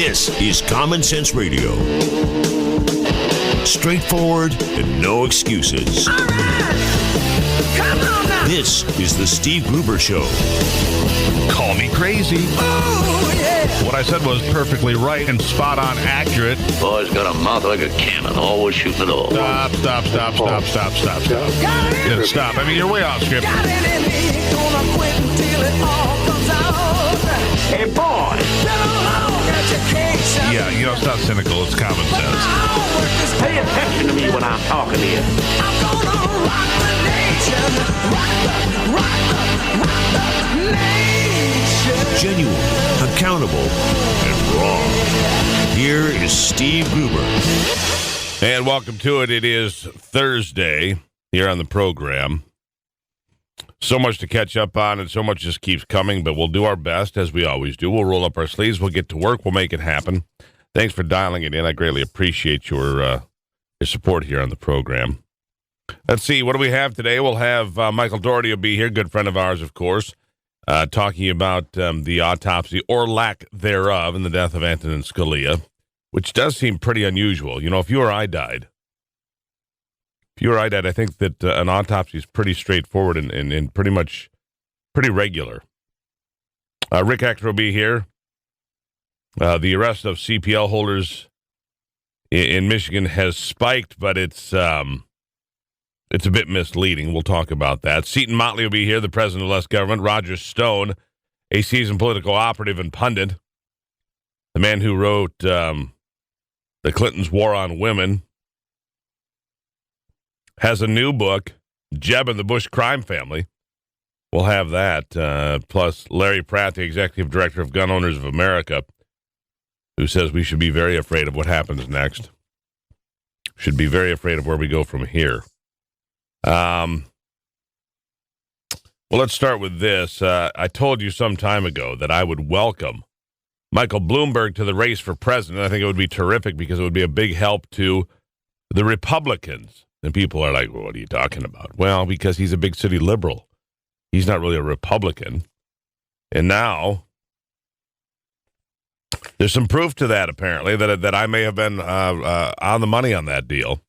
This is Common Sense Radio. Straightforward and no excuses. All right. Come on now. This is the Steve Gruber Show. Call me crazy. Oh, yeah. What I said was perfectly right and spot on accurate. Boy's got a mouth like a cannon, always shooting it all. Stop. Got it in Yeah, me. stop. I mean, you're way off script. Got it in me. Gonna quit until it all comes out. Hey, boy! Been a long education. Yeah, it's not cynical. It's common sense. Pay attention to me when I'm talking to you. I'm gonna rock the nation. Rock the nation. Genuine, accountable, and raw. Here is Steve Gruber. And welcome to it. It is Thursday here on the program. So much to catch up on, and so much just keeps coming, but we'll do our best, as we always do. We'll roll up our sleeves. We'll get to work. We'll make it happen. Thanks for dialing it in. I greatly appreciate your support here on the program. Let's see. What do we have today? We'll have Michael Daugherty will be here, good friend of ours, of course, talking about the autopsy or lack thereof in the death of Antonin Scalia, which does seem pretty unusual. If you or I died, I think that an autopsy is pretty straightforward and pretty regular. Rick Ector will be here. The arrest of CPL holders in Michigan has spiked, but it's a bit misleading. We'll talk about that. Seton Motley will be here, the president of Less Government. Roger Stone, a seasoned political operative and pundit, the man who wrote The Clintons' War on Women, has a new book, Jeb and the Bush Crime Family. We'll have that. Plus Larry Pratt, the executive director of Gun Owners of America, who says we should be very afraid of what happens next. Should be very afraid of where we go from here. Well, let's start with this. I told you some time ago that I would welcome Michael Bloomberg to the race for president. I think it would be terrific because it would be a big help to the Republicans. And people are like, well, what are you talking about? Well, because he's a big city liberal. He's not really a Republican. And now there's some proof to that, apparently, that I may have been on the money on that deal.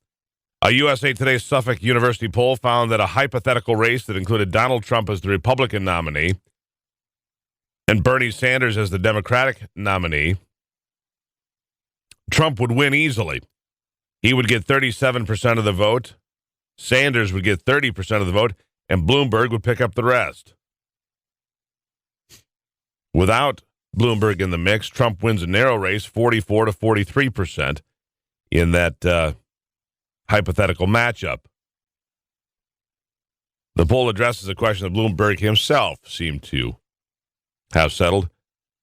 A USA Today Suffolk University poll found that a hypothetical race that included Donald Trump as the Republican nominee and Bernie Sanders as the Democratic nominee, Trump would win easily. He would get 37% of the vote, Sanders would get 30% of the vote, and Bloomberg would pick up the rest. Without Bloomberg in the mix, Trump wins a narrow race, 44 to 43% in that hypothetical matchup. The poll addresses a question that Bloomberg himself seemed to have settled.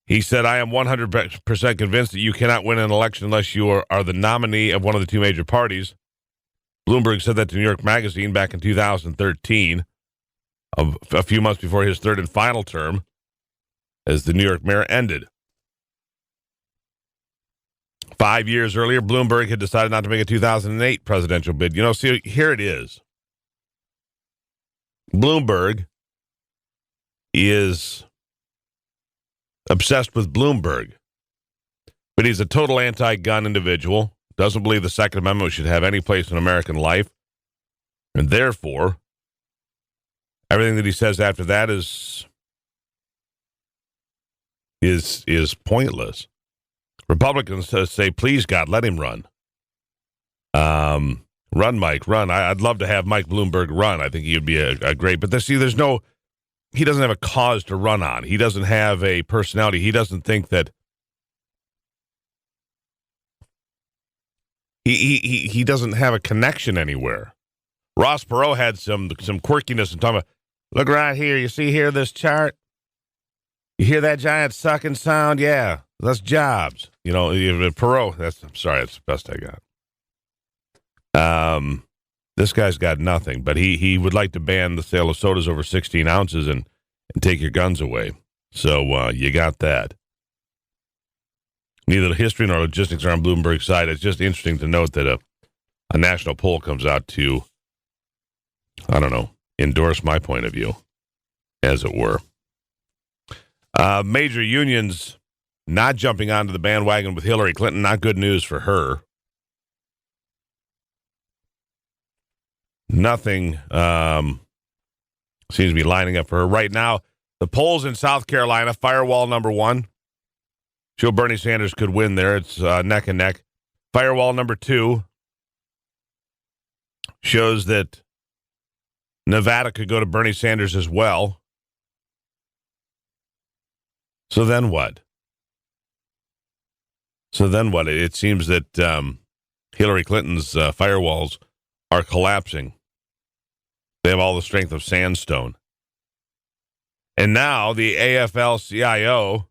He said, I am 100% convinced that you cannot win an election unless you are the nominee of one of the two major parties. Bloomberg said that to New York Magazine back in 2013, a few months before his third and final term, as the New York mayor ended. 5 years earlier, Bloomberg had decided not to make a 2008 presidential bid. See, here it is. Bloomberg is obsessed with Bloomberg, but he's a total anti-gun individual, doesn't believe the Second Amendment should have any place in American life, and therefore, everything that he says after that is pointless. Republicans say, please, God, let him run. Run, Mike, run. I'd love to have Mike Bloomberg run. I think he would be a great, but he doesn't have a cause to run on. He doesn't have a personality. He doesn't think that he doesn't have a connection anywhere. Ross Perot had some quirkiness and talking about, look right here. You see here this chart? You hear that giant sucking sound? Yeah, that's Jobs. Perot, that's the best I got. This guy's got nothing, but he would like to ban the sale of sodas over 16 ounces and take your guns away. So you got that. Neither the history nor logistics are on Bloomberg's side. It's just interesting to note that a national poll comes out to, endorse my point of view, as it were. Major unions not jumping onto the bandwagon with Hillary Clinton. Not good news for her. Nothing seems to be lining up for her. Right now, the polls in South Carolina, firewall number 1, show Bernie Sanders could win there. It's neck and neck. Firewall number 2 shows that Nevada could go to Bernie Sanders as well. So then what? It seems that Hillary Clinton's firewalls are collapsing. They have all the strength of sandstone. And now the AFL-CIO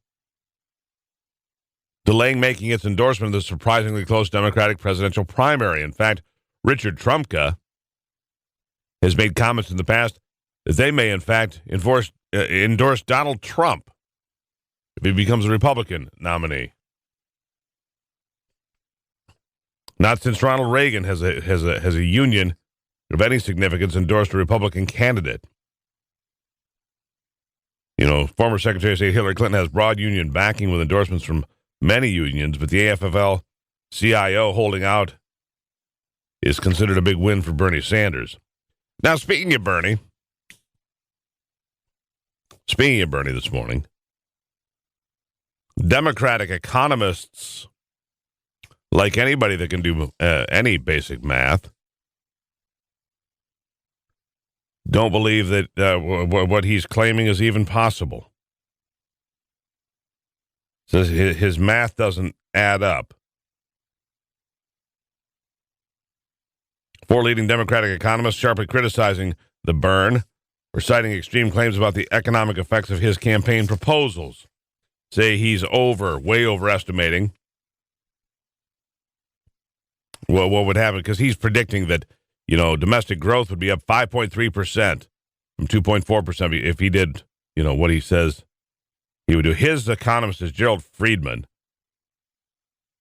delaying making its endorsement of the surprisingly close Democratic presidential primary. In fact, Richard Trumka has made comments in the past that they may, in fact, endorse Donald Trump if he becomes a Republican nominee. Not since Ronald Reagan has a union of any significance endorsed a Republican candidate. You know, former Secretary of State Hillary Clinton has broad union backing with endorsements from many unions, but the AFL-CIO holding out is considered a big win for Bernie Sanders. Now, speaking of Bernie this morning, Democratic economists, like anybody that can do any basic math, don't believe that what he's claiming is even possible. Says his math doesn't add up. 4 leading Democratic economists sharply criticizing the Bern for citing extreme claims about the economic effects of his campaign proposals. Say he's way overestimating what would happen, because he's predicting that, you know, domestic growth would be up 5.3% from 2.4% if he did, you know, what he says he would do. His economist is Gerald Friedman,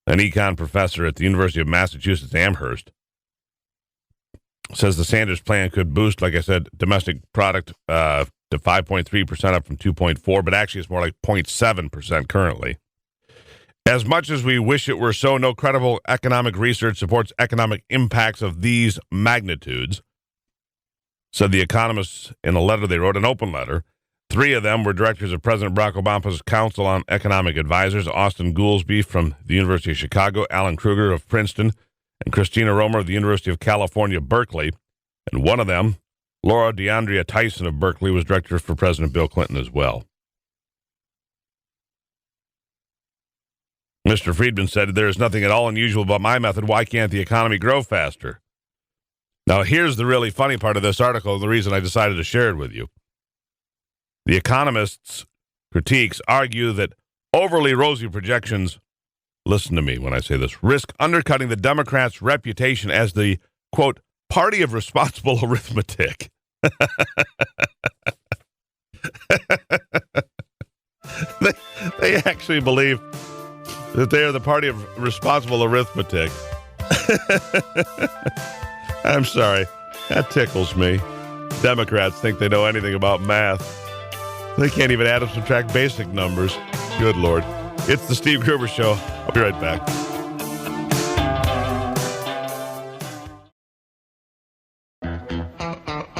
an econ professor at the University of Massachusetts Amherst, says the Sanders plan could boost, like I said, domestic product to 5.3% up from 2.4%, but actually it's more like 0.7% currently. As much as we wish it were so, no credible economic research supports economic impacts of these magnitudes, said the economists in a letter they wrote, an open letter. 3 of them were directors of President Barack Obama's Council on Economic Advisors, Austin Goolsbee from the University of Chicago, Alan Kruger of Princeton, and Christina Romer of the University of California, Berkeley. And one of them, Laura DeAndrea Tyson of Berkeley, was director for President Bill Clinton as well. Mr. Friedman said, there is nothing at all unusual about my method. Why can't the economy grow faster? Now, here's the really funny part of this article, the reason I decided to share it with you. The economists' critiques argue that overly rosy projections, listen to me when I say this, risk undercutting the Democrats' reputation as the, quote, party of responsible arithmetic. They actually believe that they are the party of responsible arithmetic. I'm sorry. That tickles me. Democrats think they know anything about math. They can't even add and subtract basic numbers. Good Lord. It's the Steve Gruber Show. I'll be right back.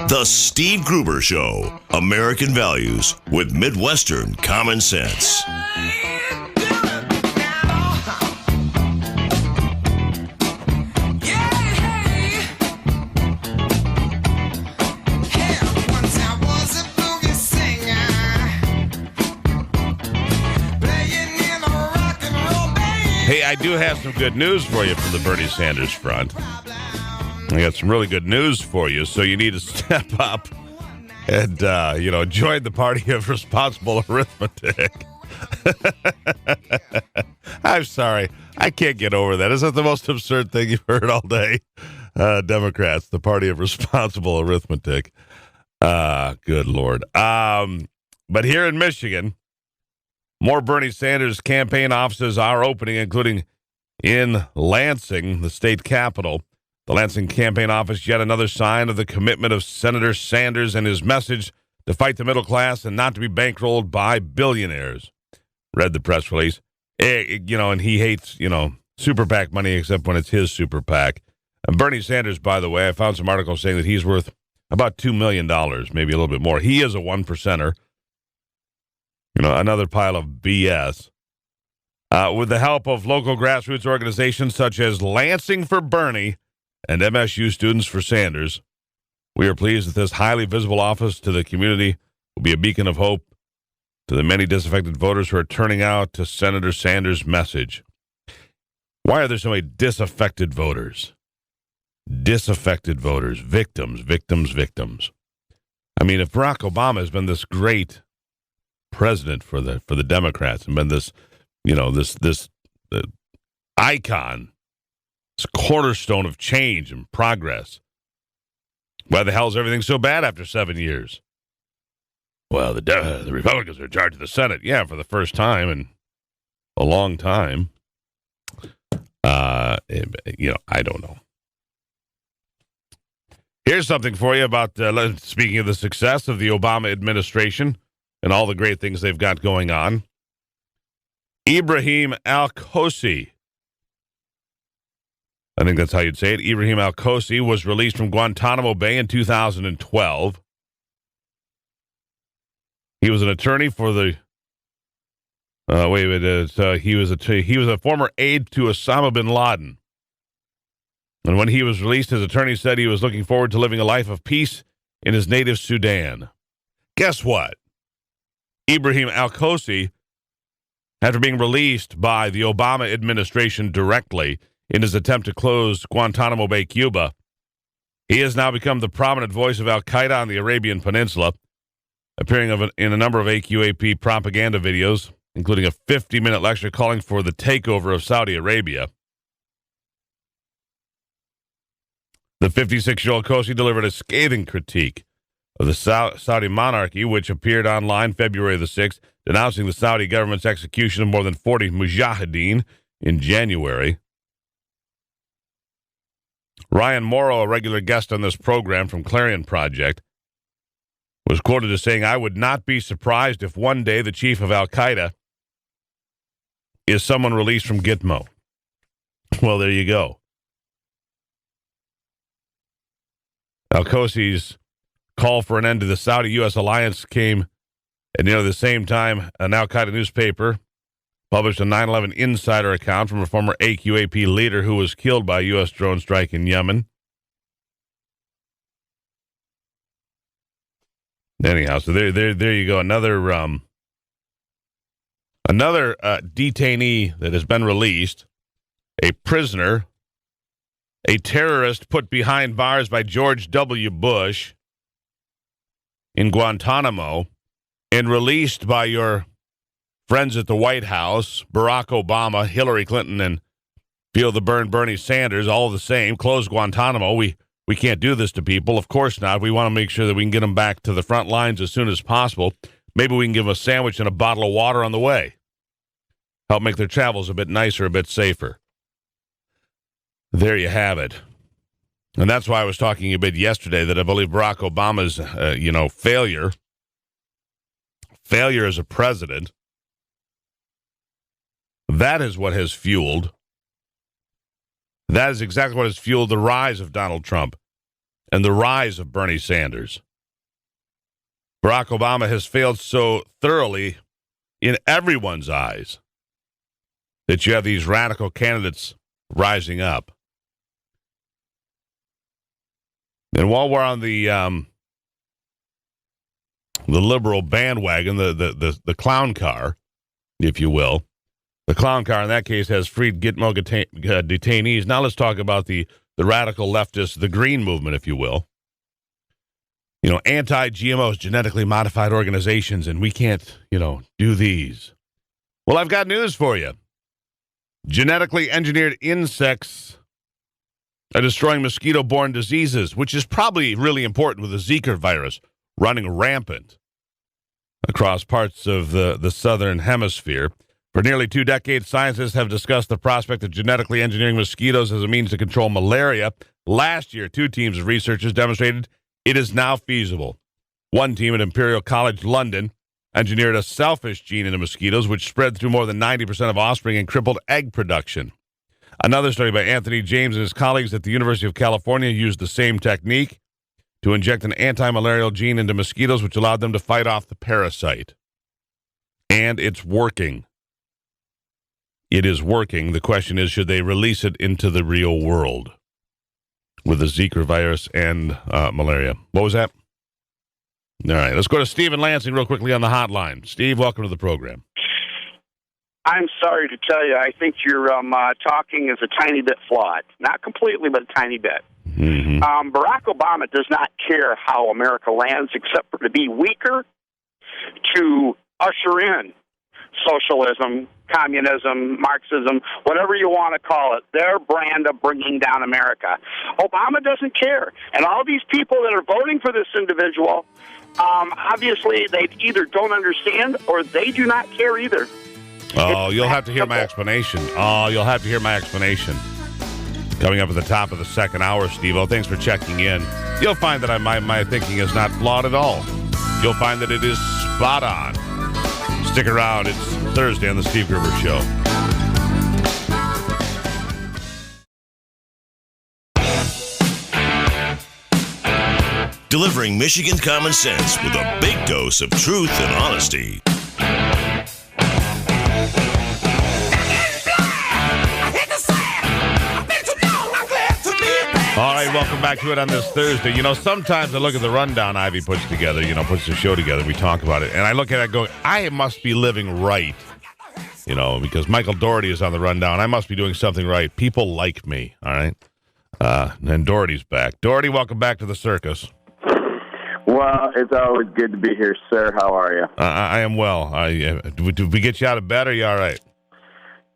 The Steve Gruber Show. American values with Midwestern common sense. Hey, I do have some good news for you from the Bernie Sanders front. I got some really good news for you, so you need to step up and, join the party of responsible arithmetic. I'm sorry. I can't get over that. Is that the most absurd thing you've heard all day? Democrats, the party of responsible arithmetic. Good Lord. But here in Michigan, more Bernie Sanders campaign offices are opening, including in Lansing, the state capital. The Lansing campaign office, yet another sign of the commitment of Senator Sanders and his message to fight the middle class and not to be bankrolled by billionaires. Read the press release. And he hates, super PAC money except when it's his super PAC. And Bernie Sanders, by the way, I found some articles saying that he's worth about $2 million, maybe a little bit more. He is a 1%er. Another pile of BS. With the help of local grassroots organizations such as Lansing for Bernie and MSU Students for Sanders, we are pleased that this highly visible office to the community will be a beacon of hope to the many disaffected voters who are turning out to Senator Sanders' message. Why are there so many disaffected voters? Disaffected voters, victims. I mean, if Barack Obama has been this great president for the Democrats and been this, this icon, this cornerstone of change and progress, why the hell is everything so bad after 7 years? Well, the Republicans are in charge of the Senate. Yeah, for the first time in a long time. I don't know. Here's something for you about, speaking of the success of the Obama administration and all the great things they've got going on. Ibrahim al-Kosi, I think that's how you'd say it. Ibrahim al-Kosi was released from Guantanamo Bay in 2012. He was an attorney for the. He was a former aide to Osama bin Laden. And when he was released, his attorney said he was looking forward to living a life of peace in his native Sudan. Guess what? Ibrahim al-Kosi, after being released by the Obama administration directly in his attempt to close Guantanamo Bay, Cuba, he has now become the prominent voice of al-Qaeda on the Arabian Peninsula, appearing in a number of AQAP propaganda videos, including a 50-minute lecture calling for the takeover of Saudi Arabia. The 56-year-old Kosi delivered a scathing critique of the Saudi monarchy, which appeared online February the 6th, denouncing the Saudi government's execution of more than 40 mujahideen in January. Ryan Morrow, a regular guest on this program from Clarion Project, was quoted as saying, "I would not be surprised if one day the chief of al-Qaeda is someone released from Gitmo." Well, there you go. Al-Kosi's call for an end to the Saudi-U.S. alliance came at nearly the same time an al-Qaeda newspaper published a 9/11 insider account from a former AQAP leader who was killed by a U.S. drone strike in Yemen. Anyhow, so there you go. Another detainee that has been released, a prisoner, a terrorist put behind bars by George W. Bush in Guantanamo and released by your friends at the White House, Barack Obama, Hillary Clinton, and Feel the Burn Bernie Sanders, all the same. Close Guantanamo. We can't do this to people. Of course not. We want to make sure that we can get them back to the front lines as soon as possible. Maybe we can give them a sandwich and a bottle of water on the way. Help make their travels a bit nicer, a bit safer. There you have it. And that's why I was talking a bit yesterday that I believe Barack Obama's, failure as a president, that is what has fueled, that is exactly what has fueled the rise of Donald Trump and the rise of Bernie Sanders. Barack Obama has failed so thoroughly in everyone's eyes that you have these radical candidates rising up. And while we're on the liberal bandwagon, the clown car, if you will, the clown car in that case has freed Gitmo detainees. Now let's talk about the radical leftists, the green movement, if you will. Anti-GMOs, genetically modified organizations, and we can't, do these. Well, I've got news for you. Genetically engineered insects are destroying mosquito-borne diseases, which is probably really important with the Zika virus running rampant across parts of the southern hemisphere. For nearly 2 decades, scientists have discussed the prospect of genetically engineering mosquitoes as a means to control malaria. Last year, 2 teams of researchers demonstrated it is now feasible. One team at Imperial College London engineered a selfish gene into mosquitoes, which spread through more than 90% of offspring and crippled egg production. Another study by Anthony James and his colleagues at the University of California used the same technique to inject an anti-malarial gene into mosquitoes, which allowed them to fight off the parasite. And it's working. It is working. The question is, should they release it into the real world with the Zika virus and malaria? What was that? All right, let's go to Steve in Lansing real quickly on the hotline. Steve, welcome to the program. I'm sorry to tell you, I think your talking is a tiny bit flawed. Not completely, but a tiny bit. Mm-hmm. Barack Obama does not care how America lands except for to be weaker, to usher in socialism, communism, Marxism, whatever you want to call it, their brand of bringing down America. Obama doesn't care. And all these people that are voting for this individual, obviously they either don't understand or they do not care either. Oh, you'll have to hear my explanation. Coming up at the top of the second hour, Steve-O. Thanks for checking in. You'll find that my thinking is not flawed at all. You'll find that it is spot on. Stick around. It's Thursday on the Steve Gruber Show. Delivering Michigan common sense with a big dose of truth and honesty. All right, welcome back to it on this Thursday. You know, sometimes I look at the rundown Ivy puts together, puts the show together, we talk about it, and I look at it going, I must be living right, because Michael Daugherty is on the rundown. I must be doing something right. People like me, all right? And Daugherty's back. Daugherty, welcome back to the circus. Well, it's always good to be here, sir. How are you? I am well. Did we get you out of bed, or are you all right?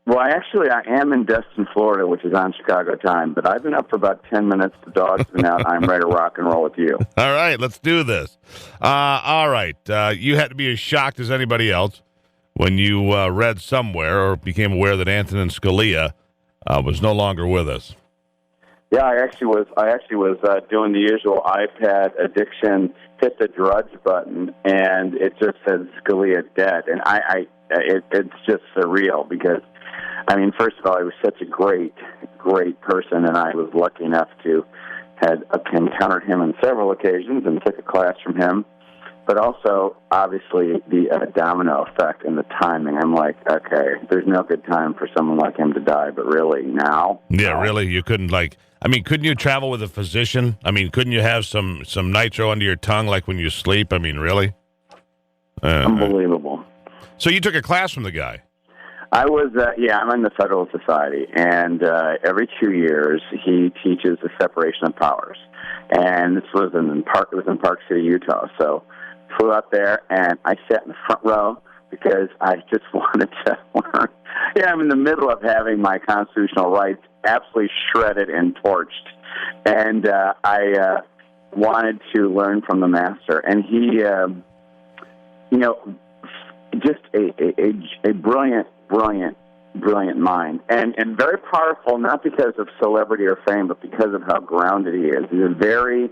Well, actually, I am in Destin, Florida, which is on Chicago time, but I've been up for about 10 minutes. The dog's been out. I'm ready to rock and roll with you. All right, let's do this. All right. You had to be as shocked as anybody else when you read somewhere or became aware that Antonin Scalia was no longer with us. Yeah, I actually was doing the usual iPad addiction, hit the drudge button, and it just said Scalia dead. And it's just surreal because, first of all, he was such a great person, and I was lucky enough to had encountered him on several occasions and took a class from him. But also, obviously, the domino effect and the timing. I'm like, okay, there's no good time for someone like him to die, but really, now? Yeah, really? You couldn't, couldn't you travel with a physician? Couldn't you have some nitro under your tongue like when you sleep? Really? Unbelievable. So you took a class from the guy? I was, I'm in the Federal Society, and every 2 years he teaches the separation of powers. And this was in Park City, Utah. So flew out there, and I sat in the front row because I just wanted to learn. Yeah, I'm in the middle of having my constitutional rights absolutely shredded and torched. And I wanted to learn from the master. And he, just a brilliant mind. And very powerful, not because of celebrity or fame, but because of how grounded he is. He's a very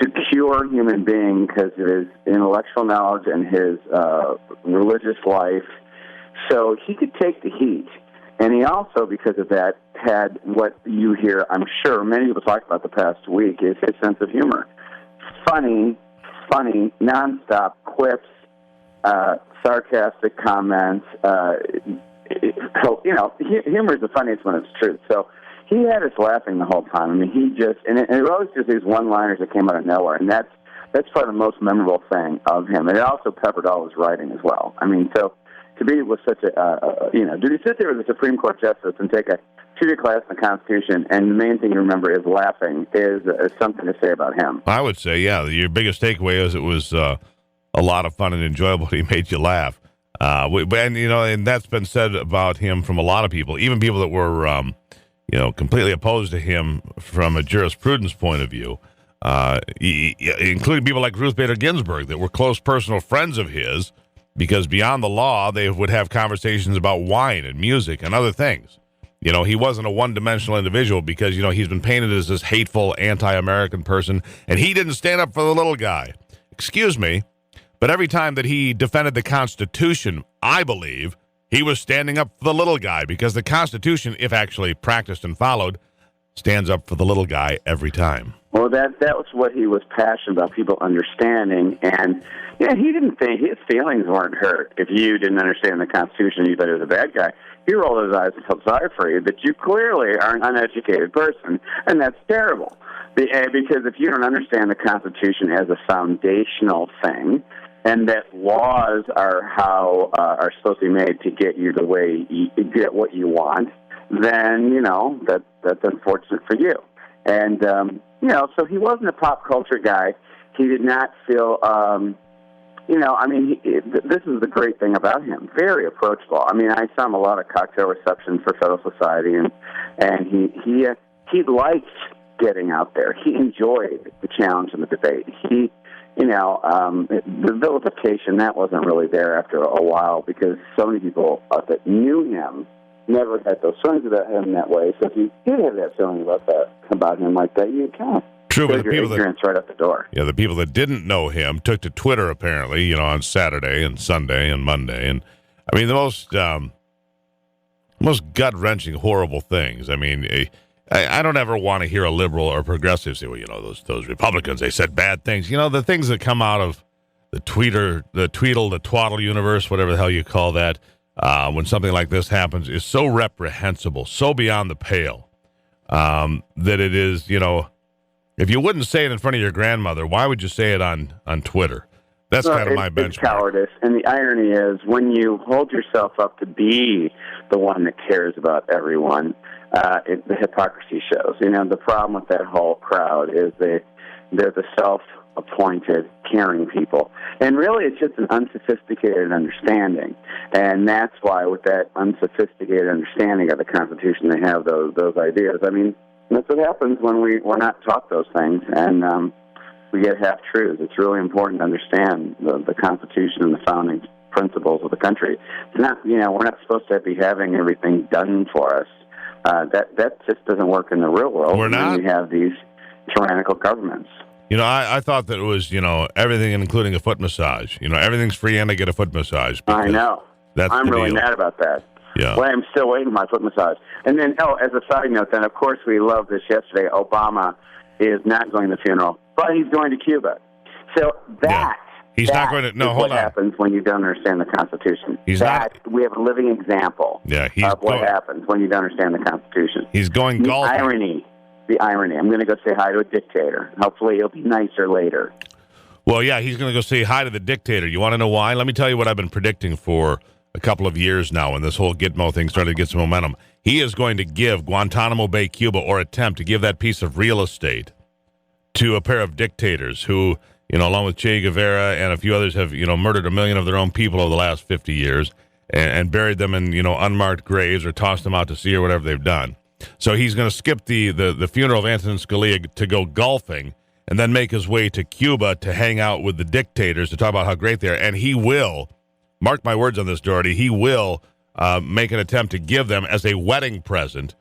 secure human being because of his intellectual knowledge and his religious life. So he could take the heat. And he also, because of that, had what you hear, I'm sure, many people talk about the past week, is his sense of humor. Funny, nonstop quips, sarcastic comments. Humor is the funniest when it's true. So he had us laughing the whole time. And it was just these one-liners that came out of nowhere, and that's probably the most memorable thing of him. And it also peppered all his writing as well. So to be with such to sit there with a Supreme Court justice and take a 2-year class in the Constitution, and the main thing you remember is laughing, is something to say about him. I would say, yeah, your biggest takeaway is it was a lot of fun and enjoyable. He made you laugh. And that's been said about him from a lot of people, even people that were, completely opposed to him from a jurisprudence point of view, including people like Ruth Bader Ginsburg that were close personal friends of his, because beyond the law, they would have conversations about wine and music and other things. He wasn't a one-dimensional individual because, he's been painted as this hateful, anti-American person, and he didn't stand up for the little guy. Excuse me, But every time that he defended the Constitution, I believe, he was standing up for the little guy, because the Constitution, if actually practiced and followed, stands up for the little guy every time. Well, that was what he was passionate about, people understanding. And, yeah, he didn't think his feelings weren't hurt. If you didn't understand the Constitution, you thought he was a bad guy. He rolled his eyes and felt sorry for you, but you clearly are an uneducated person, and that's terrible. Because if you don't understand the Constitution as a foundational thing, and that laws are how are supposed to be made to get you the way you get what you want, then, you know, that's unfortunate for you. And, you know, so he wasn't a pop culture guy. He did not feel, you know, I mean, this is the great thing about him. Very approachable. I mean, I saw him a lot of cocktail receptions for Federal Society, and he liked getting out there. He enjoyed the challenge and the debate. He, you know, the vilification, that wasn't really there after a while, because so many people that knew him never had those feelings about him that way. So if you did have that feeling about him like that, you kind of true, but the people ignorance right up the door. Yeah, the people that didn't know him took to Twitter apparently, you know, on Saturday and Sunday and Monday, and I mean the most gut-wrenching, horrible things. I mean, I don't ever want to hear a liberal or progressive say, well, you know, those Republicans, they said bad things. You know, the things that come out of the tweetle, the twaddle universe, whatever the hell you call that. When something like this happens, is so reprehensible, so beyond the pale, that it is, you know, if you wouldn't say it in front of your grandmother, why would you say it on Twitter? That's kind of my benchmark. It's cowardice. And the irony is, when you hold yourself up to be the one that cares about everyone, the hypocrisy shows. You know, the problem with that whole crowd is they're the self-appointed caring people. And really, it's just an unsophisticated understanding. And that's why, with that unsophisticated understanding of the Constitution, they have those ideas. I mean, that's what happens when we're not taught those things, and we get half-truths. It's really important to understand the Constitution and the founding principles of the country. It's not, you know, we're not supposed to be having everything done for us. That just doesn't work in the real world. We're not. When you have these tyrannical governments. You know, I thought that it was, you know, everything including a foot massage. You know, everything's free and I get a foot massage. I know. I'm really deal. mad about that. Yeah. Well, I'm still waiting for my foot massage. And then, as a side note, then, of course, we loved this yesterday. Obama is not going to the funeral, but he's going to Cuba. So he's not going to. No, hold on. What happens when you don't understand the Constitution? We have a living example of what happens when you don't understand the Constitution. He's going golfing. The irony. I'm going to go say hi to a dictator. Hopefully, he'll be nicer later. Well, yeah, he's going to go say hi to the dictator. You want to know why? Let me tell you what I've been predicting for a couple of years now, when this whole Gitmo thing started to get some momentum. He is going to give Guantanamo Bay, Cuba, or attempt to give that piece of real estate to a pair of dictators who, you know, along with Che Guevara and a few others, have, you know, murdered 1 million of their own people over the last 50 years and buried them in, you know, unmarked graves or tossed them out to sea or whatever they've done. So he's going to skip the funeral of Antonin Scalia to go golfing and then make his way to Cuba to hang out with the dictators to talk about how great they are. And he will, mark my words on this, Daugherty, he will make an attempt to give them as a wedding present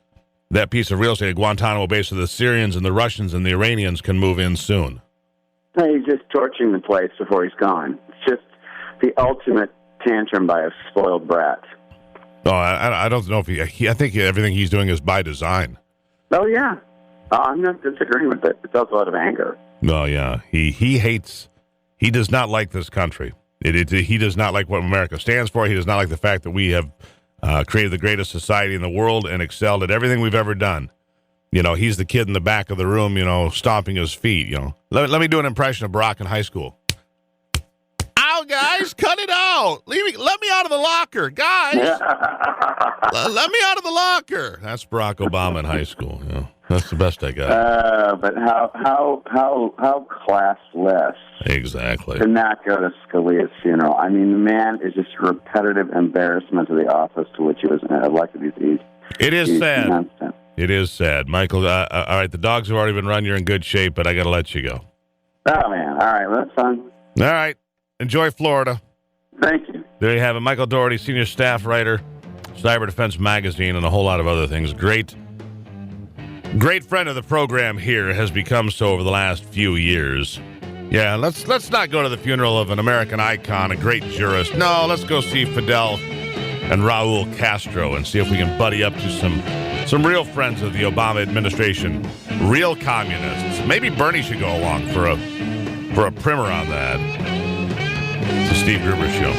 that piece of real estate at Guantanamo Bay so the Syrians and the Russians and the Iranians can move in soon. He's just torching the place before he's gone. It's just the ultimate tantrum by a spoiled brat. Oh, I don't know if I think everything he's doing is by design. Oh, yeah. I'm not disagreeing with it. It's also out of anger. No, yeah. He does not like this country. He does not like what America stands for. He does not like the fact that we have created the greatest society in the world and excelled at everything we've ever done. You know, he's the kid in the back of the room, you know, stomping his feet, you know. Let me do an impression of Barack in high school. Ow, guys, cut it out. Let me out of the locker, guys. Let me out of the locker. That's Barack Obama in high school. You know, that's the best I got. But how classless. Exactly. To not go to Scalia's funeral. I mean, the man is just a repetitive embarrassment to the office to which he was elected. It is sad. Nonsense. It is sad. Michael, all right, the dogs have already been run. You're in good shape, but I got to let you go. Oh, man. All right, well, that's fun. All right. Enjoy Florida. Thank you. There you have it. Michael Daugherty, senior staff writer, Cyber Defense Magazine, and a whole lot of other things. Great friend of the program here, has become so over the last few years. Yeah, let's not go to the funeral of an American icon, a great jurist. No, let's go see Fidel and Raul Castro and see if we can buddy up to some real friends of the Obama administration, real communists. Maybe Bernie should go along for a primer on that. It's the Steve Gruber Show.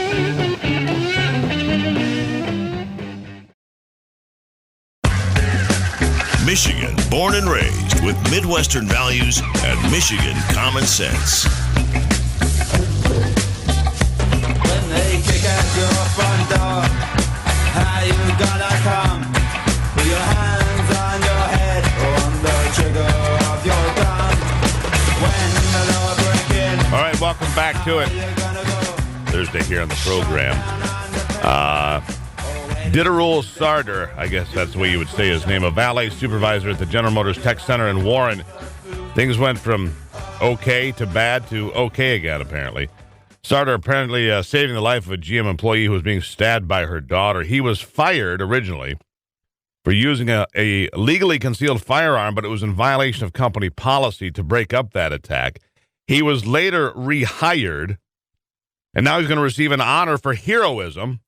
Michigan, born and raised with Midwestern values and Michigan common sense. When they kick at your front door, how you gonna come? With your hands on your head, on the trigger of your gun. When the law break in, All right, welcome back to it. you're gonna go. Thursday here on the program. Diderul Sarder, I guess that's the way you would say his name, a valet supervisor at the General Motors Tech Center in Warren. Things went from okay to bad to okay again, apparently. Sarder apparently saving the life of a GM employee who was being stabbed by her daughter. He was fired originally for using a legally concealed firearm, but it was in violation of company policy to break up that attack. He was later rehired, and now he's going to receive an honor for heroism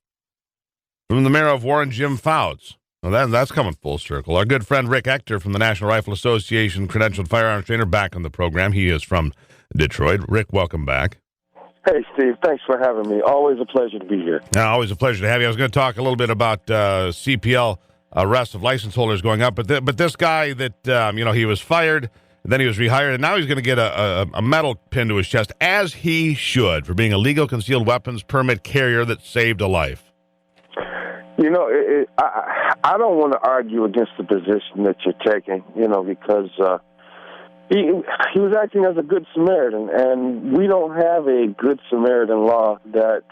from the mayor of Warren, Jim Fouts. Well, that's coming full circle. Our good friend Rick Ector from the National Rifle Association, credentialed firearms trainer, back on the program. He is from Detroit. Rick, welcome back. Hey, Steve. Thanks for having me. Always a pleasure to be here. Always a pleasure to have you. I was going to talk a little bit about CPL arrests of license holders going up, but this guy that, he was fired, then he was rehired, and now he's going to get a metal pin to his chest, as he should, for being a legal concealed weapons permit carrier that saved a life. You know, I don't want to argue against the position that you're taking, because he was acting as a good Samaritan, and we don't have a good Samaritan law that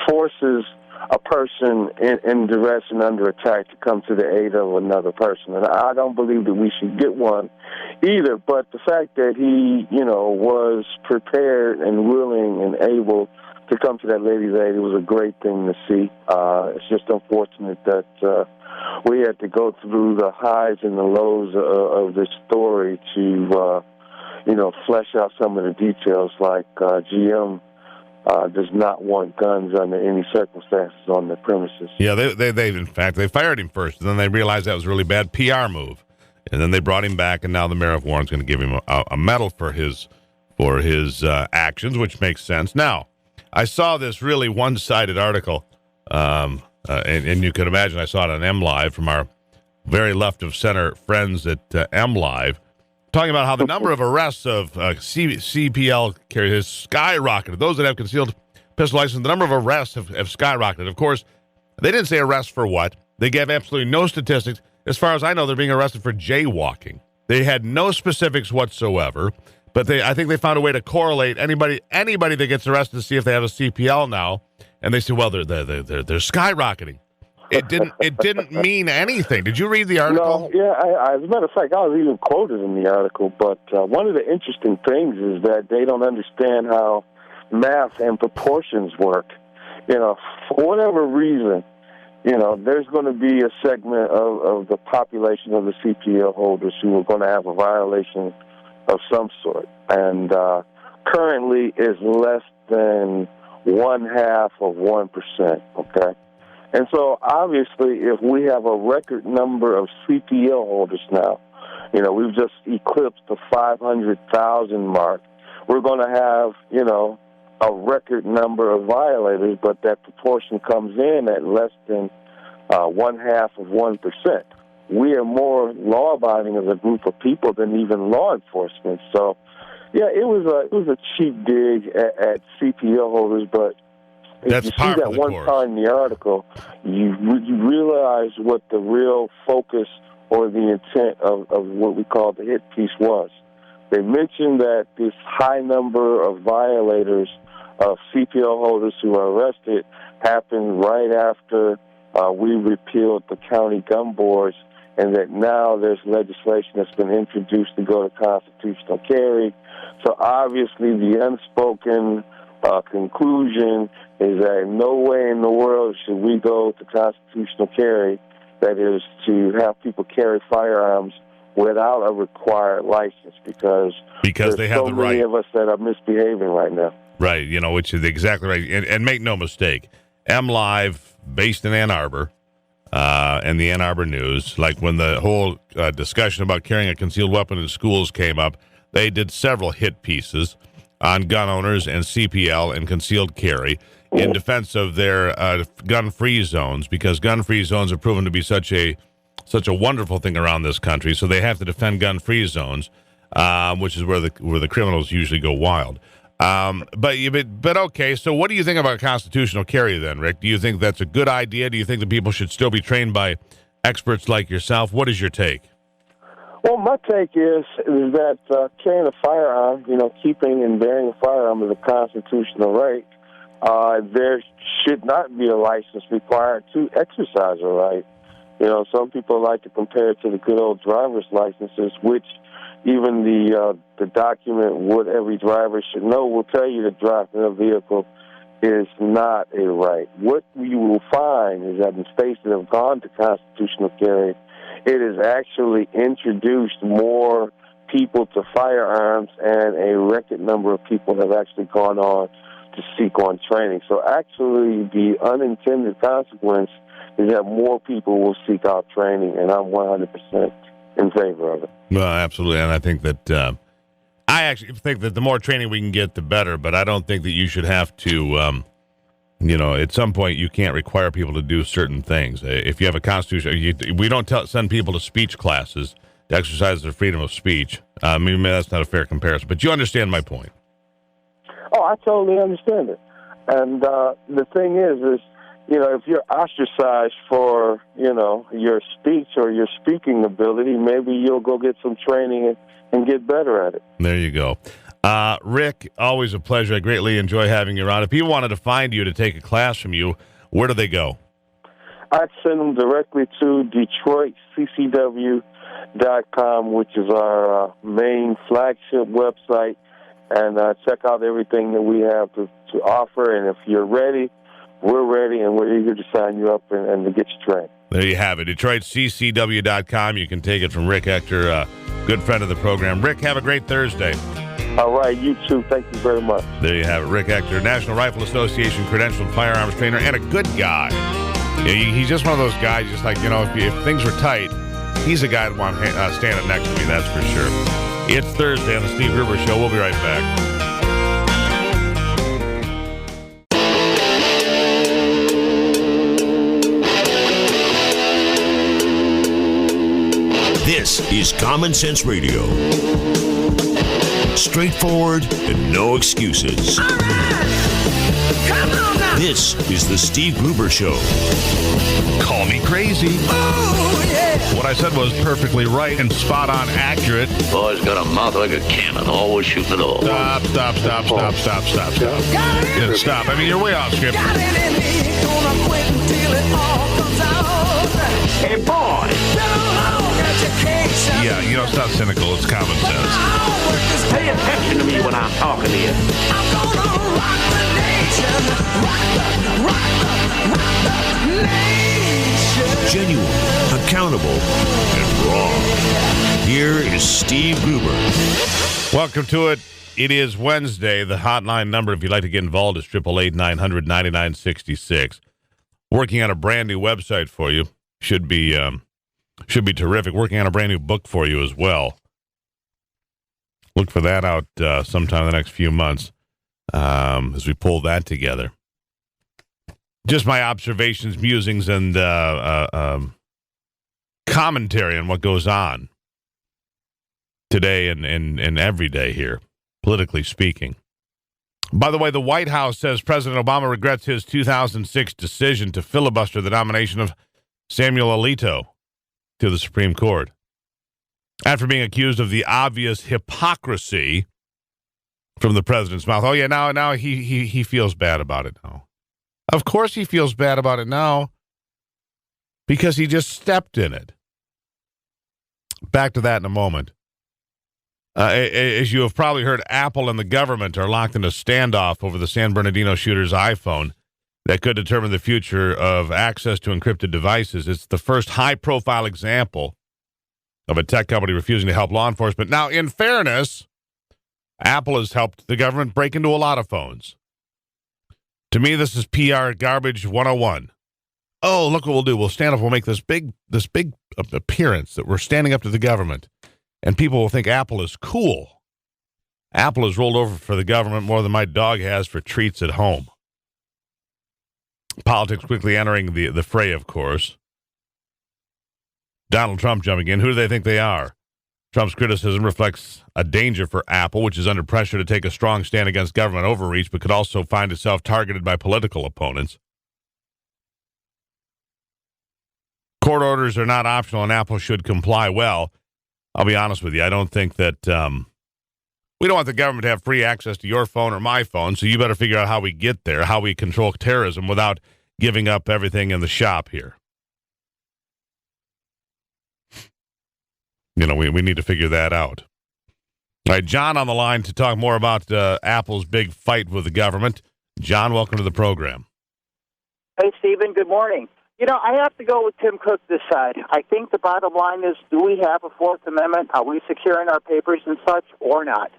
forces a person in duress and under attack to come to the aid of another person. And I don't believe that we should get one either, but the fact that he, was prepared and willing and able to come to that lady's aid, it was a great thing to see. It's just unfortunate that we had to go through the highs and the lows of this story to, flesh out some of the details, like GM does not want guns under any circumstances on the premises. Yeah, they in fact, they fired him first, and then they realized that was a really bad PR move. And then they brought him back, and now the mayor of Warren's going to give him a medal for his actions, which makes sense. Now, I saw this really one-sided article, and you can imagine I saw it on MLive from our very left-of-center friends at MLive, talking about how the number of arrests of CPL carriers has skyrocketed. Those that have concealed pistol license, the number of arrests have skyrocketed. Of course, they didn't say arrests for what. They gave absolutely no statistics. As far as I know, they're being arrested for jaywalking. They had no specifics whatsoever. But I think they found a way to correlate anybody that gets arrested to see if they have a CPL now, and they say, well, they're skyrocketing. It didn't mean anything. Did you read the article? No, yeah. As a matter of fact, I was even quoted in the article. But one of the interesting things is that they don't understand how math and proportions work. For whatever reason, there's going to be a segment of the population of the CPL holders who are going to have a violation of some sort, and currently is less than 0.5%, okay? And so, obviously, if we have a record number of CPL holders now, we've just eclipsed the 500,000 mark, we're going to have, a record number of violators, but that proportion comes in at less than 0.5%. We are more law-abiding as a group of people than even law enforcement. So, yeah, it was a cheap dig at CPL holders, but if you see that one part in the article, you realize what the real focus or the intent of what we call the hit piece was. They mentioned that this high number of violators of CPL holders who are arrested happened right after we repealed the county gun boards, and that now there's legislation that's been introduced to go to constitutional carry. So obviously the unspoken conclusion is that in no way in the world should we go to constitutional carry, that is to have people carry firearms without a required license because they have so the many right. of us that are misbehaving right now. Right, which is exactly right. And make no mistake, M Live, based in Ann Arbor, and the Ann Arbor News, like when the whole discussion about carrying a concealed weapon in schools came up, they did several hit pieces on gun owners and CPL and concealed carry in defense of their gun-free zones, because gun-free zones have proven to be such a wonderful thing around this country. So they have to defend gun-free zones, which is where the criminals usually go wild. But okay, so what do you think about constitutional carry then, Rick? Do you think that's a good idea? Do you think that people should still be trained by experts like yourself? What is your take? Well, my take is that carrying a firearm, keeping and bearing a firearm is a constitutional right. There should not be a license required to exercise a right. Some people like to compare it to the good old driver's licenses, which even the document What Every Driver Should Know will tell you that driving a vehicle is not a right. What you will find is that in states that have gone to constitutional carry, it has actually introduced more people to firearms, and a record number of people have actually gone on to seek on training. So actually the unintended consequence is that more people will seek out training, and I'm 100% in favor of it. Well, absolutely, and I think that I actually think that the more training we can get, the better. But I don't think that you should have to, at some point you can't require people to do certain things. If you have a constitution, we don't send people to speech classes to exercise their freedom of speech. Maybe that's not a fair comparison, but you understand my point. Oh, I totally understand it. And the thing is, if you're ostracized for, your speech or your speaking ability, maybe you'll go get some training and get better at it. There you go. Rick, always a pleasure. I greatly enjoy having you around. If people wanted to find you to take a class from you, where do they go? I'd send them directly to DetroitCCW.com, which is our main flagship website, and check out everything that we have to offer. And if you're ready, we're ready, and we're eager to sign you up and to get you trained. There you have it, DetroitCCW.com. You can take it from Rick Ector, a good friend of the program. Rick, have a great Thursday. All right, you too. Thank you very much. There you have it, Rick Ector, National Rifle Association credentialed firearms trainer, and a good guy. He's just one of those guys, just like, if things were tight, he's a guy I'd want standing next to me, that's for sure. It's Thursday on the Steve Gruber Show. We'll be right back. This is Common Sense Radio. Straightforward and no excuses. All right. Come on now. This is the Steve Gruber Show. Call me crazy. Oh, yeah. What I said was perfectly right and spot on accurate. Boy's got a mouth like a cannon, always shooting it off. Stop. Got it. Stop. I mean, you're way off script. Got it in me. Gonna quit until it all comes out. Hey, boy! Education. Yeah, it's not cynical. It's common sense. Pay attention to me when I'm talking to you. I'm gonna rock the nation. Rock the nation. Genuine, accountable, and raw. Here is Steve Gruber. Welcome to it. It is Wednesday. The hotline number, if you'd like to get involved, is 888-900-9966. Working on a brand new website for you. Should be terrific. Working on a brand new book for you as well. Look for that out sometime in the next few months as we pull that together. Just my observations, musings, and commentary on what goes on today and every day here, politically speaking. By the way, the White House says President Obama regrets his 2006 decision to filibuster the nomination of Samuel Alito to the Supreme Court, after being accused of the obvious hypocrisy from the president's mouth. Oh, yeah, now he feels bad about it now. Of course he feels bad about it now, because he just stepped in it. Back to that in a moment. As you have probably heard, Apple and the government are locked in a standoff over the San Bernardino shooter's iPhone that could determine the future of access to encrypted devices. It's the first high-profile example of a tech company refusing to help law enforcement. Now, in fairness, Apple has helped the government break into a lot of phones. To me, this is PR garbage 101. Oh, look what we'll do. We'll stand up. We'll make this big appearance that we're standing up to the government, and people will think Apple is cool. Apple has rolled over for the government more than my dog has for treats at home. Politics quickly entering the fray, of course. Donald Trump jumping in. Who do they think they are? Trump's criticism reflects a danger for Apple, which is under pressure to take a strong stand against government overreach, but could also find itself targeted by political opponents. Court orders are not optional, and Apple should comply. Well, I'll be honest with you. I don't think that we don't want the government to have free access to your phone or my phone, so you better figure out how we get there, how we control terrorism without giving up everything in the shop here. You know, we need to figure that out. All right, John on the line to talk more about Apple's big fight with the government. John, welcome to the program. Hey, Stephen, good morning. You know, I have to go with Tim Cook this side. I think the bottom line is, do we have a Fourth Amendment? Are we securing our papers and such or not?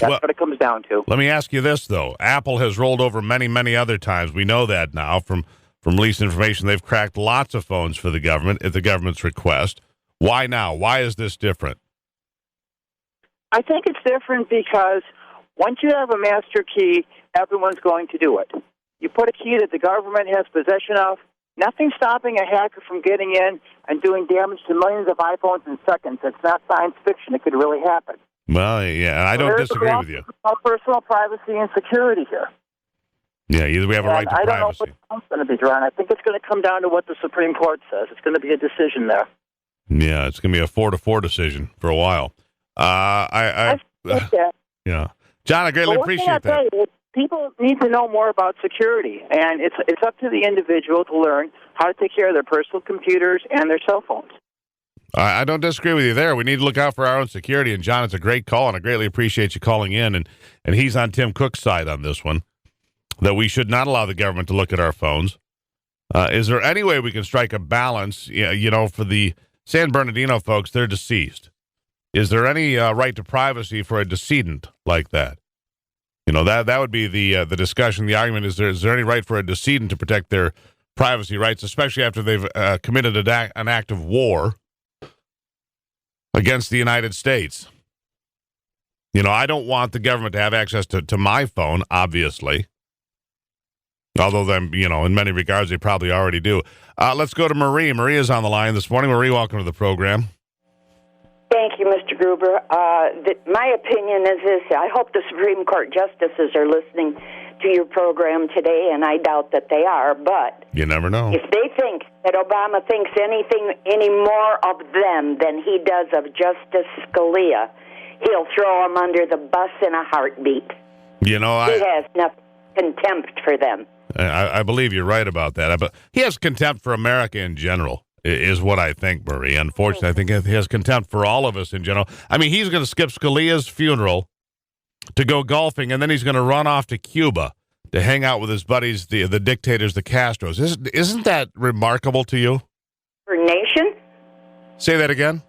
That's what it comes down to. Let me ask you this, though. Apple has rolled over many, many other times. We know that now from leaked information. They've cracked lots of phones for the government at the government's request. Why now? Why is this different? I think it's different because once you have a master key, everyone's going to do it. You put a key that the government has possession of, nothing stopping a hacker from getting in and doing damage to millions of iPhones in seconds. It's not science fiction. It could really happen. Well, yeah, I don't disagree with you. Personal privacy and security here. Yeah, either we have a right to privacy. I don't know what's going to be drawn. I think it's going to come down to what the Supreme Court says. It's going to be a decision there. Yeah, it's going to be a 4-4 decision for a while. Yeah, John, I greatly appreciate that. People need to know more about security, and it's up to the individual to learn how to take care of their personal computers and their cell phones. I don't disagree with you there. We need to look out for our own security, and John, it's a great call, and I greatly appreciate you calling in, and he's on Tim Cook's side on this one, that we should not allow the government to look at our phones. Is there any way we can strike a balance, you know, for the San Bernardino folks? They're deceased. Is there any right to privacy for a decedent like that? You know, that would be the discussion, the argument. Is there any right for a decedent to protect their privacy rights, especially after they've committed an act of war against the United States? You know, I don't want the government to have access to my phone, obviously. Although, you know, in many regards, they probably already do. Let's go to Marie. Marie is on the line this morning. Marie, welcome to the program. Thank you, Mr. Gruber. My opinion is this. I hope the Supreme Court justices are listening to your program today, and I doubt that they are, but you never know. If they think that Obama thinks any more of them than he does of Justice Scalia, he'll throw him under the bus in a heartbeat. You know, he has nothing contempt for them. I believe you're right about that. But he has contempt for America in general, is what I think, Marie. Unfortunately, I think he has contempt for all of us in general. I mean, he's going to skip Scalia's funeral to go golfing, and then he's going to run off to Cuba to hang out with his buddies, the dictators, the Castros. Isn't that remarkable to you? For nation? Say that again?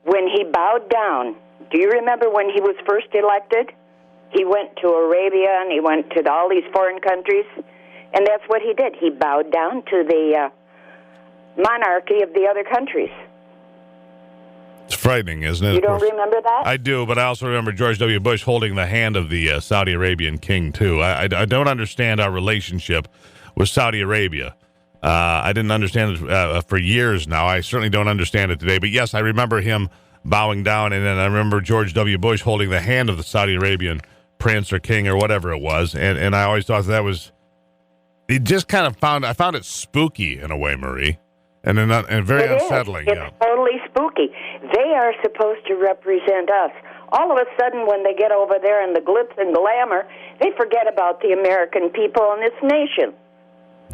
When he bowed down, do you remember when he was first elected? He went to Arabia and he went to all these foreign countries, and that's what he did. He bowed down to the monarchy of the other countries. It's frightening, isn't it? You don't remember that? I do, but I also remember George W. Bush holding the hand of the Saudi Arabian king, too. I don't understand our relationship with Saudi Arabia. I didn't understand it for years now. I certainly don't understand it today. But, yes, I remember him bowing down, and then I remember George W. Bush holding the hand of the Saudi Arabian prince or king or whatever it was. And I always thought that was – it just kind of I found it spooky in a way, Marie, and very unsettling. It's totally spooky. They are supposed to represent us. All of a sudden, when they get over there in the glitz and glamour, they forget about the American people and this nation.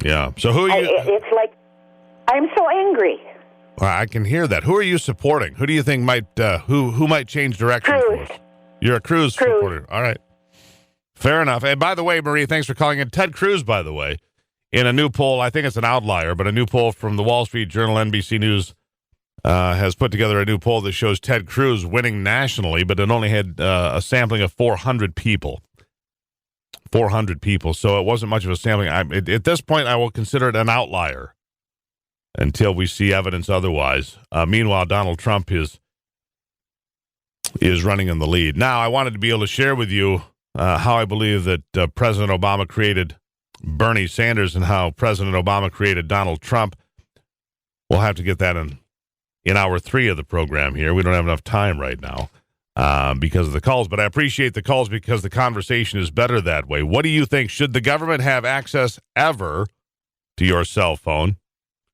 Yeah. So who are you? It's like, I'm so angry. Well, I can hear that. Who are you supporting? Who do you think might who might change direction for us? You're a Cruz supporter. All right. Fair enough. And by the way, Marie, thanks for calling in. Ted Cruz, by the way, in a new poll, I think it's an outlier, but a new poll from the Wall Street Journal, NBC News, has put together a new poll that shows Ted Cruz winning nationally, but it only had a sampling of 400 people. 400 people, so it wasn't much of a sampling. At this point, I will consider it an outlier until we see evidence otherwise. Meanwhile, Donald Trump is running in the lead. Now, I wanted to be able to share with you how I believe that President Obama created Bernie Sanders and how President Obama created Donald Trump. We'll have to get that in hour 3 of the program here. We don't have enough time right now because of the calls, but I appreciate the calls because the conversation is better that way. What do you think? Should the government have access ever to your cell phone?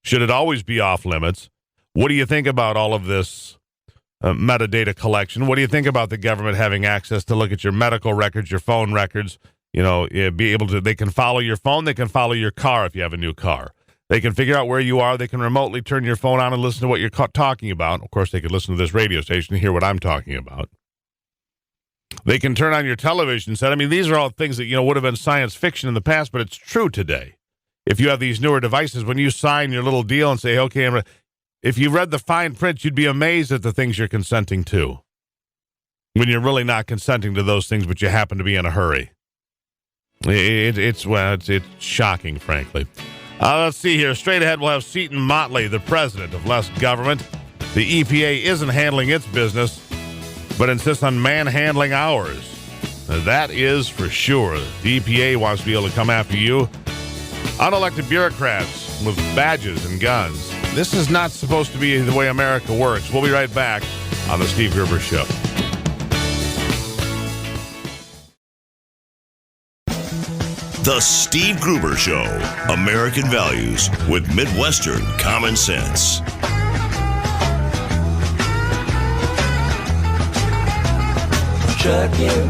Should it always be off limits? What do you think about all of this metadata collection? What do you think about the government having access to look at your medical records, your phone records? You know, be able to, they can follow your phone. They can follow your car if you have a new car. They can figure out where you are. They can remotely turn your phone on and listen to what you're talking about. Of course, they could listen to this radio station and hear what I'm talking about. They can turn on your television set. I mean, these are all things that, you know, would have been science fiction in the past, but it's true today. If you have these newer devices, when you sign your little deal and say, okay, if you read the fine print, you'd be amazed at the things you're consenting to when you're really not consenting to those things, but you happen to be in a hurry. It's shocking, frankly. Let's see here. Straight ahead, we'll have Seton Motley, the president of Less Government. The EPA isn't handling its business, but insists on manhandling ours. That is for sure. The EPA wants to be able to come after you. Unelected bureaucrats with badges and guns. This is not supposed to be the way America works. We'll be right back on the Steve Gruber Show. The Steve Gruber Show. American values with Midwestern common sense. Trucking,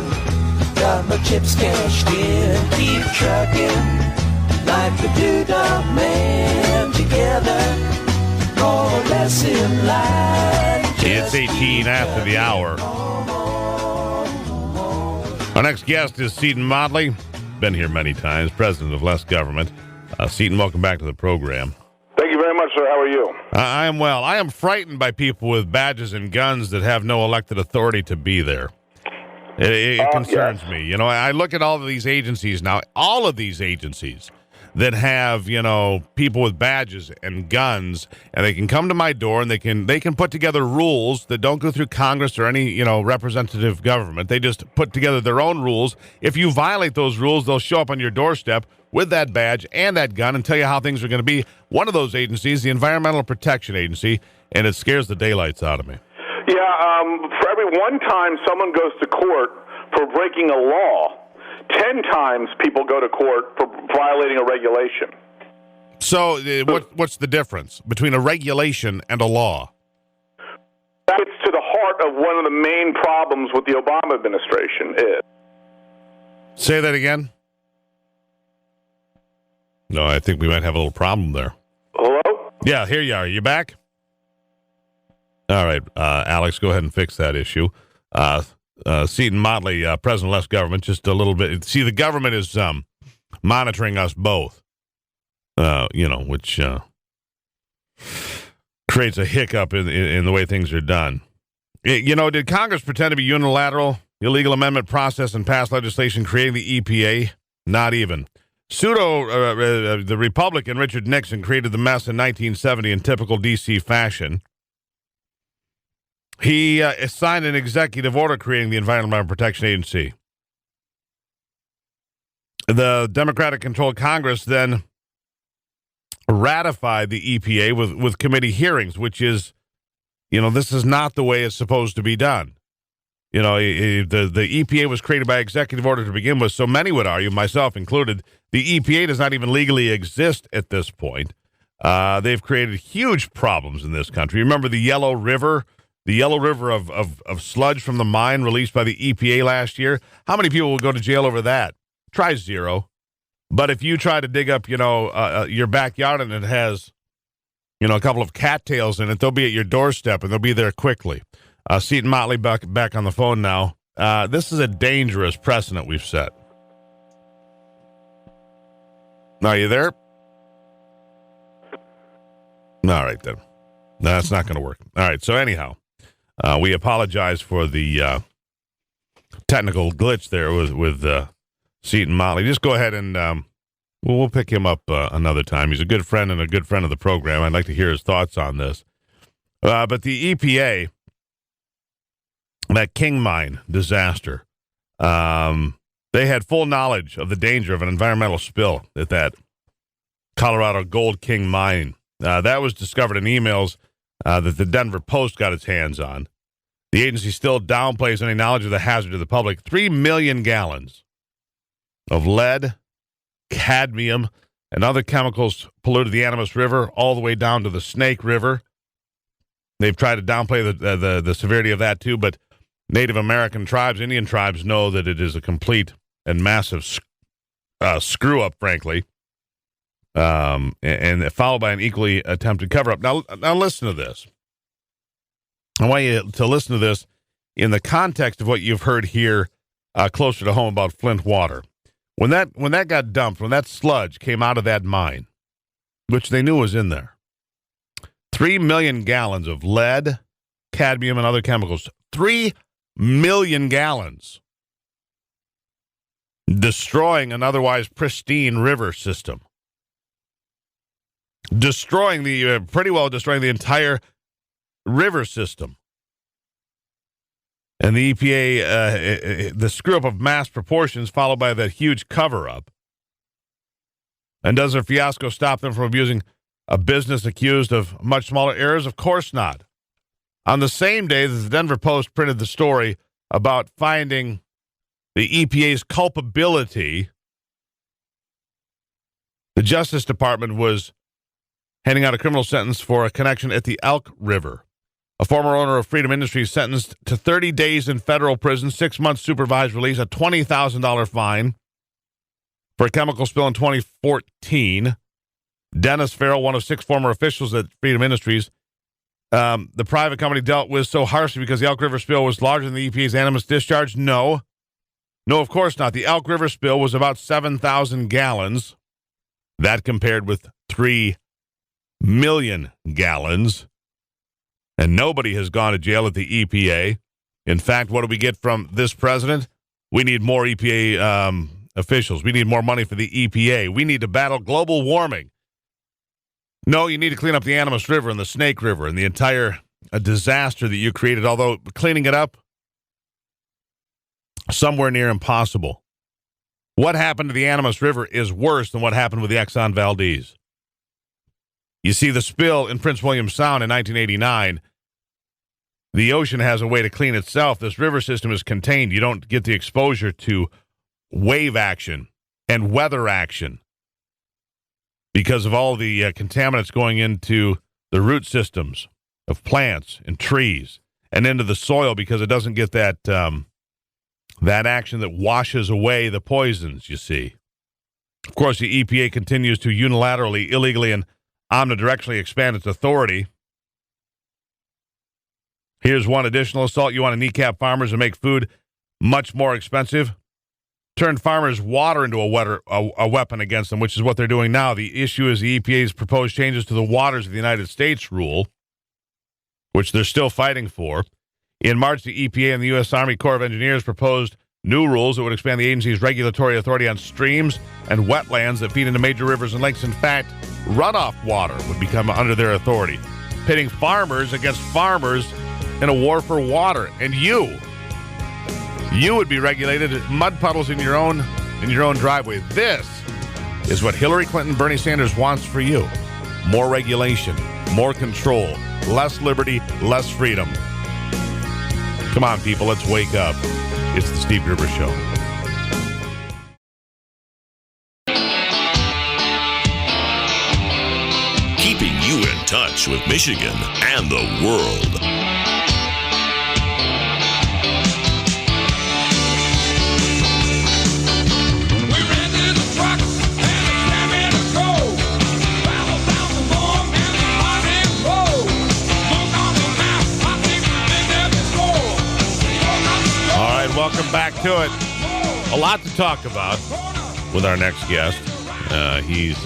got my chips cashed in. Keep trucking. Like the Doodah Man, together, more or less in line. It's 18 after the hour. Our next guest is Seton Motley. Been here many times, president of Less Government. Seton, welcome back to the program. Thank you very much, sir. How are you? I am well. I am frightened by people with badges and guns that have no elected authority to be there. It concerns me. You know, I look at all of these agencies now, all of these agencies that have, you know, people with badges and guns, and they can come to my door and they can put together rules that don't go through Congress or any, you know, representative government. They just put together their own rules. If you violate those rules, they'll show up on your doorstep with that badge and that gun and tell you how things are going to be. One of those agencies, the Environmental Protection Agency, and it scares the daylights out of me. Yeah, for every one time someone goes to court for breaking a law, 10 times people go to court for violating a regulation. So what's the difference between a regulation and a law? That gets to the heart of one of the main problems with the Obama administration is. Say that again? No, I think we might have a little problem there. Hello? Yeah, here you are. Are you back? All right, Alex, go ahead and fix that issue. Seton Motley, President of Less Government, just a little bit. See, the government is monitoring us both, you know, which creates a hiccup in the way things are done. You know, did Congress pretend to be unilateral, illegal amendment process and pass legislation creating the EPA? Not even. The Republican Richard Nixon created the mess in 1970 in typical D.C. fashion. He signed an executive order creating the Environmental Protection Agency. The Democratic-controlled Congress then ratified the EPA with committee hearings, which is, you know, this is not the way it's supposed to be done. You know, the EPA was created by executive order to begin with, so many would argue, myself included, the EPA does not even legally exist at this point. They've created huge problems in this country. Remember the Yellow River? The Yellow River of sludge from the mine released by the EPA last year. How many people will go to jail over that? Try zero. But if you try to dig up, you know, your backyard and it has, you know, a couple of cattails in it, they'll be at your doorstep and they'll be there quickly. Seton Motley back on the phone now. This is a dangerous precedent we've set. Are you there? All right, then. No, that's not going to work. All right. So anyhow, we apologize for the technical glitch there with Seton Motley. Just go ahead and we'll pick him up another time. He's a good friend and a good friend of the program. I'd like to hear his thoughts on this. But the EPA, that King Mine disaster, they had full knowledge of the danger of an environmental spill at that Colorado Gold King Mine. That was discovered in emails that the Denver Post got its hands on. The agency still downplays any knowledge of the hazard to the public. 3 million gallons of lead, cadmium, and other chemicals polluted the Animas River all the way down to the Snake River. They've tried to downplay the severity of that too, but Native American tribes, Indian tribes, know that it is a complete and massive screw-up, frankly, and followed by an equally attempted cover-up. Now listen to this. I want you to listen to this in the context of what you've heard here closer to home about Flint water. When that got dumped, when that sludge came out of that mine, which they knew was in there, 3 million gallons of lead, cadmium, and other chemicals. 3 million gallons. Destroying an otherwise pristine river system. Pretty well destroying the entire river system. And the EPA, the screw-up of mass proportions followed by that huge cover-up. And does their fiasco stop them from abusing a business accused of much smaller errors? Of course not. On the same day that the Denver Post printed the story about finding the EPA's culpability, the Justice Department was handing out a criminal sentence for a connection at the Elk River. A former owner of Freedom Industries sentenced to 30 days in federal prison, 6 months supervised release, a $20,000 fine for a chemical spill in 2014. Dennis Farrell, one of 6 former officials at Freedom Industries, the private company dealt with so harshly because the Elk River spill was larger than the EPA's Animas discharge? No, of course not. The Elk River spill was about 7,000 gallons. That compared with 3 million gallons. And nobody has gone to jail at the EPA. In fact, what do we get from this president? We need more EPA officials. We need more money for the EPA. We need to battle global warming. No, you need to clean up the Animas River and the Snake River and the entire disaster that you created, although cleaning it up, somewhere near impossible. What happened to the Animas River is worse than what happened with the Exxon Valdez. You see, the spill in Prince William Sound in 1989, the ocean has a way to clean itself. This river system is contained. You don't get the exposure to wave action and weather action because of all the contaminants going into the root systems of plants and trees and into the soil because it doesn't get that action that washes away the poisons, you see. Of course, the EPA continues to unilaterally, illegally, and omnidirectionally expand its authority. Here's one additional assault. You want to kneecap farmers and make food much more expensive? Turn farmers' water into a weapon against them, which is what they're doing now. The issue is the EPA's proposed changes to the Waters of the United States rule, which they're still fighting for. In March, the EPA and the U.S. Army Corps of Engineers proposed new rules that would expand the agency's regulatory authority on streams and wetlands that feed into major rivers and lakes. In fact, runoff water would become under their authority, pitting farmers against farmers in a war for water. And you would be regulated at mud puddles in your own driveway. This is what Hillary Clinton, Bernie Sanders wants for you. More regulation, more control, less liberty, less freedom. Come on, people, let's wake up. It's the Steve Gruber Show. Keeping you in touch with Michigan and the world. Welcome back to it. A lot to talk about with our next guest. He's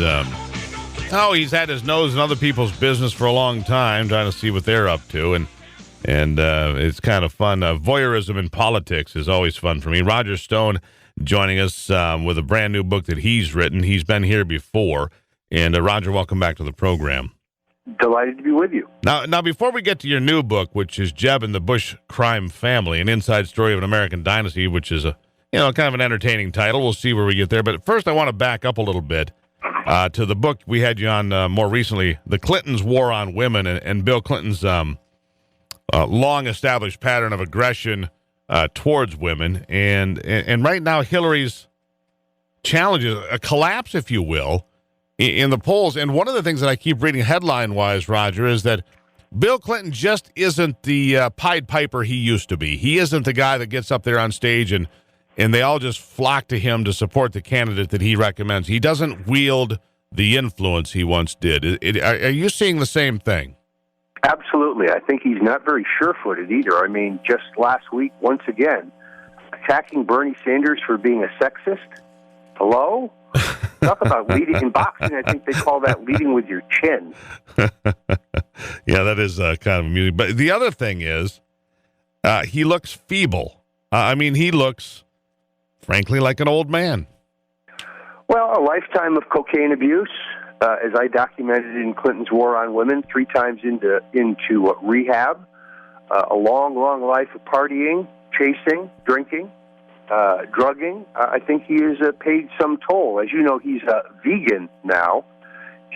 Oh, he's had his nose in other people's business for a long time, trying to see what they're up to, and it's kind of fun. Voyeurism in politics is always fun for me. Roger Stone joining us with a brand new book that he's written. He's been here before, and Roger, welcome back to the program. Delighted to be with you. Now, before we get to your new book, which is Jeb and the Bush Crime Family, an inside story of an American dynasty, which is a kind of an entertaining title. We'll see where we get there. But first, I want to back up a little bit to the book we had you on more recently, The Clintons' War on Women, and Bill Clinton's long-established pattern of aggression towards women. And right now, Hillary's challenges a collapse, if you will, in the polls. And one of the things that I keep reading headline-wise, Roger, is that Bill Clinton just isn't the Pied Piper he used to be. He isn't the guy that gets up there on stage and they all just flock to him to support the candidate that he recommends. He doesn't wield the influence he once did. Are you seeing the same thing? Absolutely. I think he's not very sure-footed either. I mean, just last week, once again, attacking Bernie Sanders for being a sexist. Hello? Talk about leading in boxing. I think they call that leading with your chin. Yeah, that is kind of amusing. But the other thing is, he looks feeble. He looks, frankly, like an old man. Well, a lifetime of cocaine abuse, as I documented in Clinton's War on Women, 3 times into rehab, a long, long life of partying, chasing, drinking, drugging. I think he has paid some toll. As you know, he's a vegan now,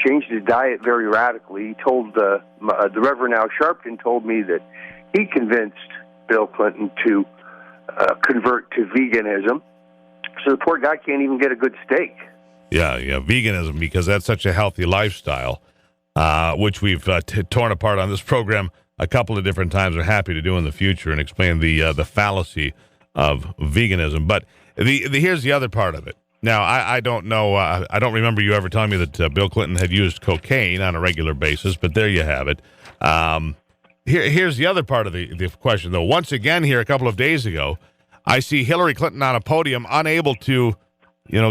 changed his diet very radically. He told the Reverend Al Sharpton told me that he convinced Bill Clinton to convert to veganism. So the poor guy can't even get a good steak. Yeah, veganism, because that's such a healthy lifestyle, which we've torn apart on this program a couple of different times. We're happy to do in the future and explain the fallacy of veganism. But here's the other part of it. Now, I don't know. I don't remember you ever telling me that Bill Clinton had used cocaine on a regular basis, but there you have it. Here's the other part of the question, though. Once again, here a couple of days ago, I see Hillary Clinton on a podium, unable to,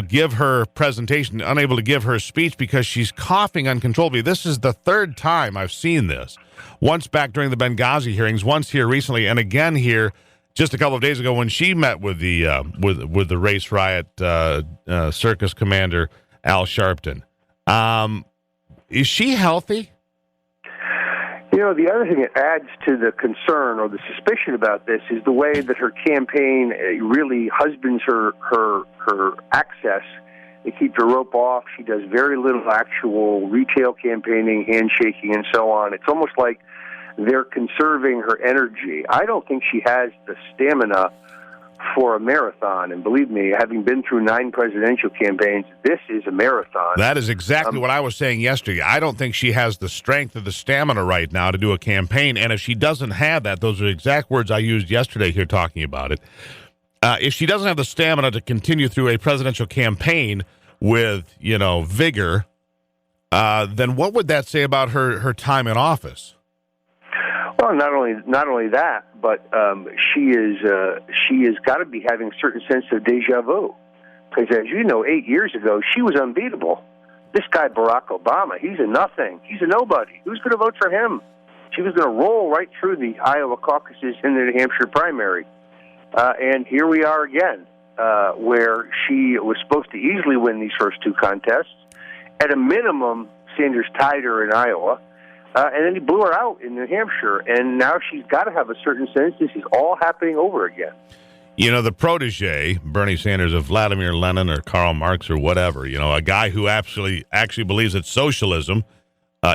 give her presentation, unable to give her speech because she's coughing uncontrollably. This is the third time I've seen this. Once back during the Benghazi hearings, once here recently, and again here just a couple of days ago when she met with the with the race riot circus commander Al Sharpton. Is she healthy? The other thing that adds to the concern or the suspicion about this is the way that her campaign really husbands her access. They keep the rope off. She does very little actual retail campaigning, handshaking, and so on. It's almost like they're conserving her energy. I don't think she has the stamina for a marathon. And believe me, having been through 9 presidential campaigns, this is a marathon. That is exactly what I was saying yesterday. I don't think she has the strength or the stamina right now to do a campaign. And if she doesn't have that, those are the exact words I used yesterday here talking about it. If she doesn't have the stamina to continue through a presidential campaign with, vigor, then what would that say about her time in office? Well, not only that, but she has got to be having a certain sense of deja vu, because as you know, 8 years ago she was unbeatable. This guy Barack Obama, he's a nothing. He's a nobody. Who's going to vote for him? She was going to roll right through the Iowa caucuses and the New Hampshire primary, and here we are again, where she was supposed to easily win these first 2 contests. At a minimum, Sanders tied her in Iowa. And then he blew her out in New Hampshire, and now she's got to have a certain sense this is all happening over again. The protege, Bernie Sanders, of Vladimir Lenin or Karl Marx or whatever, a guy who actually believes that socialism,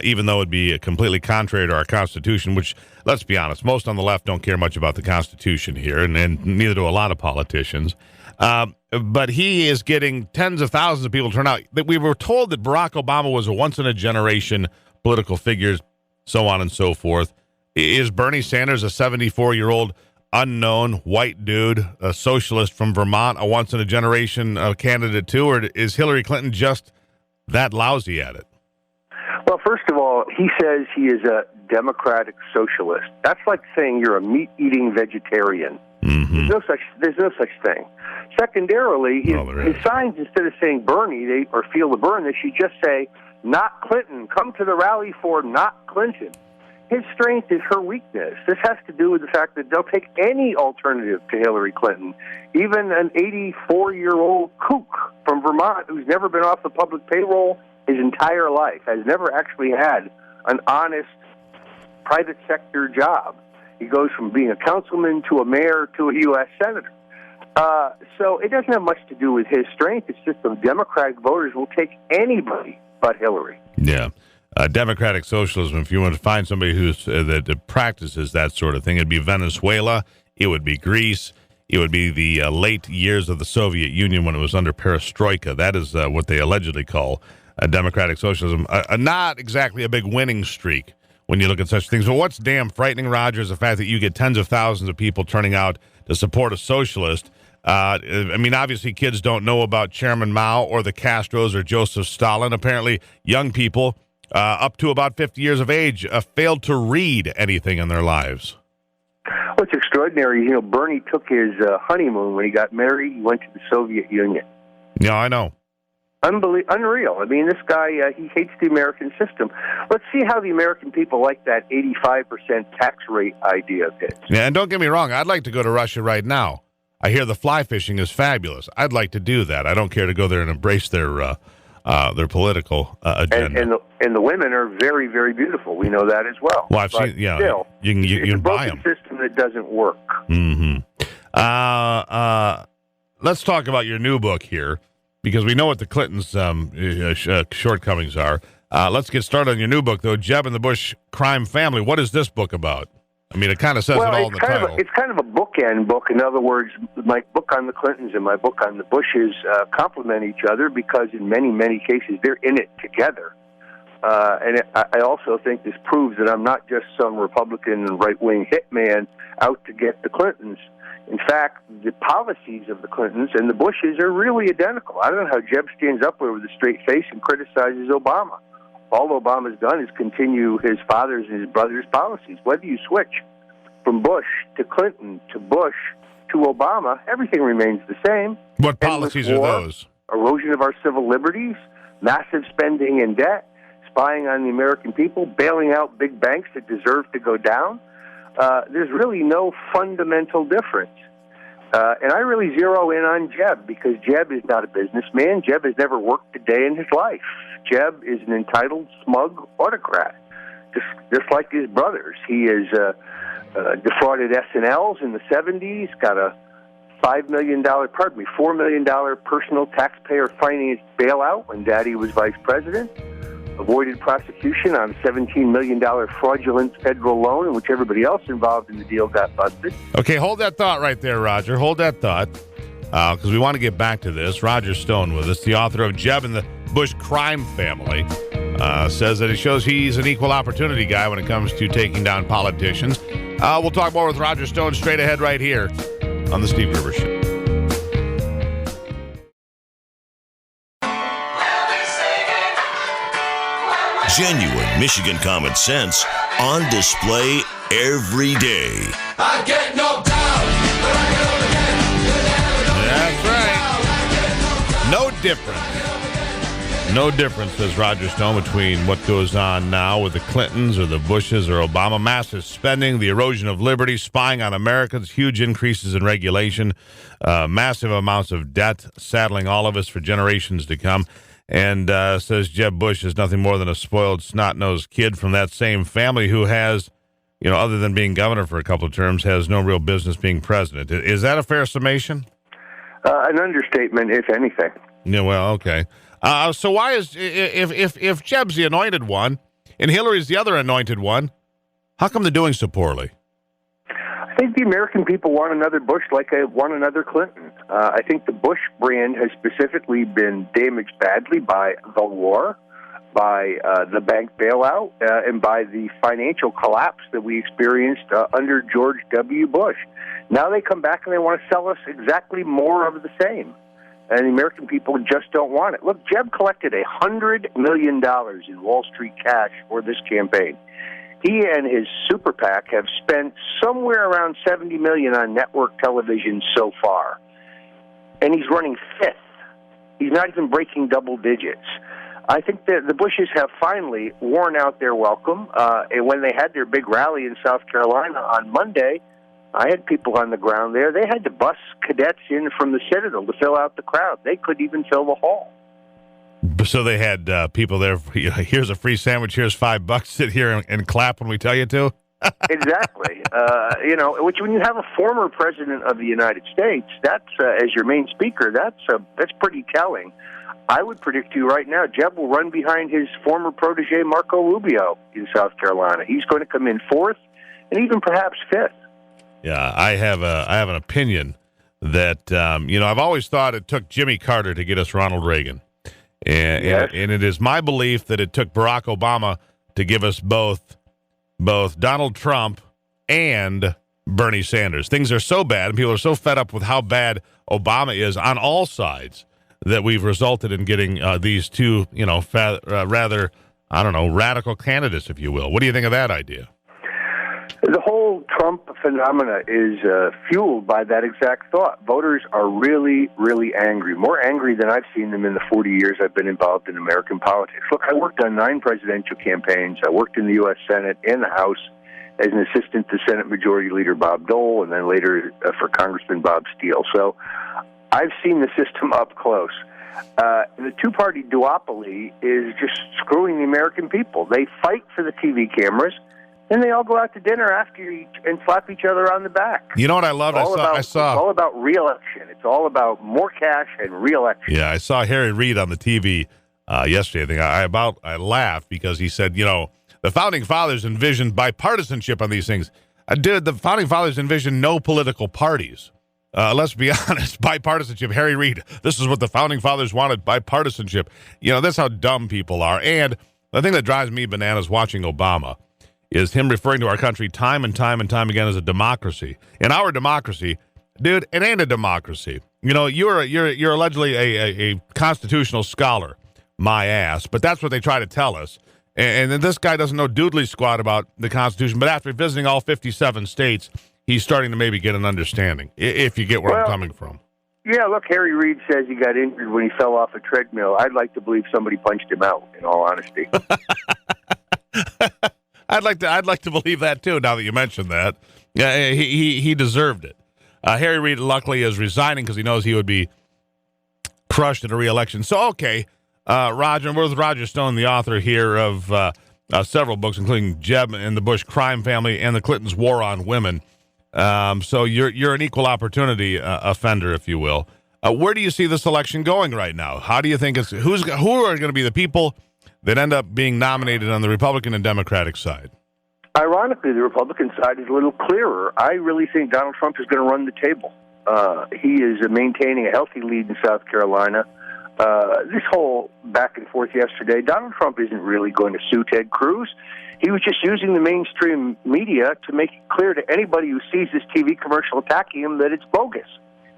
even though it'd be completely contrary to our Constitution, which, let's be honest, most on the left don't care much about the Constitution here, and neither do a lot of politicians. But he is getting tens of thousands of people turn out. We were told that Barack Obama was a once-in-a-generation political figure, so on and so forth. Is Bernie Sanders, a 74-year-old unknown white dude, a socialist from Vermont, a once-in-a-generation candidate too, or is Hillary Clinton just that lousy at it? Well, first of all, he says he is a democratic socialist. That's like saying you're a meat-eating vegetarian. Mm-hmm. There's no such thing. Secondarily, his signs, instead of saying Bernie or feel the burn, they should just say, not Clinton. Come to the rally for not Clinton. His strength is her weakness. This has to do with the fact that they'll take any alternative to Hillary Clinton, even an 84-year-old kook from Vermont who's never been off the public payroll his entire life, has never actually had an honest private sector job. He goes from being a councilman to a mayor to a U.S. senator. So it doesn't have much to do with his strength. It's just the Democratic voters will take anybody but Hillary. Yeah. Democratic socialism, if you want to find somebody who's that practices that sort of thing, it'd be Venezuela, it would be Greece, it would be the late years of the Soviet Union when it was under perestroika. That is what they allegedly call democratic socialism. Not exactly a big winning streak when you look at such things. But what's damn frightening, Roger, is the fact that you get tens of thousands of people turning out to support a socialist. I mean, obviously, kids don't know about Chairman Mao or the Castros or Joseph Stalin. Apparently, young people up to about 50 years of age failed to read anything in their lives. What's extraordinary, Bernie took his honeymoon when he got married. He went to the Soviet Union. Yeah, I know. Unreal. I mean, this guy, he hates the American system. Let's see how the American people like that 85% tax rate idea of his. Yeah, and don't get me wrong, I'd like to go to Russia right now. I hear the fly fishing is fabulous. I'd like to do that. I don't care to go there and embrace their political agenda. And the women are very, very beautiful. We know that as well. Well, I've seen, yeah, still, you can buy them. It's a system that doesn't work. Mm-hmm. Let's talk about your new book here, because we know what the Clintons' shortcomings are. Let's get started on your new book, though, Jeb and the Bush Crime Family. What is this book about? I mean, it kind of says it all in the title. It's kind of a bookend book. In other words, my book on the Clintons and my book on the Bushes complement each other because in many, many cases they're in it together. I also think this proves that I'm not just some Republican right-wing hitman out to get the Clintons. In fact, the policies of the Clintons and the Bushes are really identical. I don't know how Jeb stands up there with a straight face and criticizes Obama. All Obama's done is continue his father's and his brother's policies. Whether you switch from Bush to Clinton to Bush to Obama, everything remains the same. What policies are those? Erosion of our civil liberties, massive spending and debt, spying on the American people, bailing out big banks that deserve to go down. There's really no fundamental difference. And I really zero in on Jeb because Jeb is not a businessman. Jeb has never worked a day in his life. Jeb is an entitled, smug autocrat, just like his brothers. He is defrauded SNLs in the 70s, got a $4 million personal taxpayer-financed bailout when Daddy was vice president, avoided prosecution on a $17 million fraudulent federal loan in which everybody else involved in the deal got busted. Okay, hold that thought right there, Roger. Hold that thought, because we want to get back to this. Roger Stone with us, the author of Jeb and the Bush Crime Family, says that it shows he's an equal opportunity guy when it comes to taking down politicians. We'll talk more with Roger Stone straight ahead right here on The Steve Gruber Show. Genuine Michigan common sense on display every day. I get knocked down, but I get up again. That's right. No difference. No difference, says Roger Stone, between what goes on now with the Clintons or the Bushes or Obama. Massive spending, the erosion of liberty, spying on Americans, huge increases in regulation, massive amounts of debt saddling all of us for generations to come. And says Jeb Bush is nothing more than a spoiled, snot-nosed kid from that same family who has, other than being governor for a couple of terms, has no real business being president. Is that a fair summation? An understatement, if anything. Yeah, well, okay. So why is, if Jeb's the anointed one and Hillary's the other anointed one, how come they're doing so poorly? I think the American people want another Bush like I want another Clinton. I think the Bush brand has specifically been damaged badly by the war, by the bank bailout, and by the financial collapse that we experienced under George W. Bush. Now they come back and they want to sell us exactly more of the same. and the American people just don't want it. Look, Jeb collected $100 million in Wall Street cash for this campaign. He and his super PAC have spent somewhere around $70 million on network television so far, and he's running fifth. He's not even breaking double digits. I think that the Bushes have finally worn out their welcome. And when they had their big rally in South Carolina on Monday, I had people on the ground there. They had to bus cadets in from the Citadel to fill out the crowd. They couldn't even fill the hall. So they had people there. Here's a free sandwich. Here's $5. Sit here and clap when we tell you to. Exactly. Which when you have a former president of the United States, that's as your main speaker, that's pretty telling. I would predict to you right now, Jeb will run behind his former protege Marco Rubio in South Carolina. He's going to come in fourth and even perhaps fifth. Yeah, I have an opinion that I've always thought it took Jimmy Carter to get us Ronald Reagan, and it is my belief that it took Barack Obama to give us both Donald Trump and Bernie Sanders. Things are so bad, and people are so fed up with how bad Obama is on all sides that we've resulted in getting these two, rather, radical candidates, if you will. What do you think of that idea? The whole Trump phenomena is fueled by that exact thought. Voters are really, really angry, more angry than I've seen them in the 40 years I've been involved in American politics. Look, I worked on 9 presidential campaigns. I worked in the U.S. Senate and the House as an assistant to Senate Majority Leader Bob Dole, and then later for Congressman Bob Steele. So I've seen the system up close. The two-party duopoly is just screwing the American people. They fight for the TV cameras, and they all go out to dinner after and slap each other on the back. You know what I loved? It's all about re-election. It's all about more cash and re-election. Yeah, I saw Harry Reid on the TV yesterday. I think I laughed because he said, the Founding Fathers envisioned bipartisanship on these things. Dude, the Founding Fathers envisioned no political parties. Let's be honest, bipartisanship. Harry Reid, this is what the Founding Fathers wanted, bipartisanship. That's how dumb people are. And the thing that drives me bananas watching Obama is him referring to our country time and time and time again as a democracy. In our democracy, dude, it ain't a democracy. You're allegedly a constitutional scholar, my ass, but that's what they try to tell us. And then this guy doesn't know doodly squat about the Constitution, but after visiting all 57 states, he's starting to maybe get an understanding, if you get where I'm coming from. Yeah, look, Harry Reid says he got injured when he fell off a treadmill. I'd like to believe somebody punched him out, in all honesty. I'd like to believe that too. Now that you mentioned that, yeah, he deserved it. Harry Reid luckily is resigning because he knows he would be crushed in a re-election. So okay, Roger, we're with Roger Stone, the author here of several books, including Jeb and the Bush crime family and the Clintons' war on women. So you're an equal opportunity offender, if you will. Where do you see this election going right now? How do you think who are going to be the people that end up being nominated on the Republican and Democratic side? Ironically, the Republican side is a little clearer. I really think Donald Trump is going to run the table. He is maintaining a healthy lead in South Carolina. This whole back and forth yesterday, Donald Trump isn't really going to sue Ted Cruz. He was just using the mainstream media to make it clear to anybody who sees this TV commercial attacking him that it's bogus.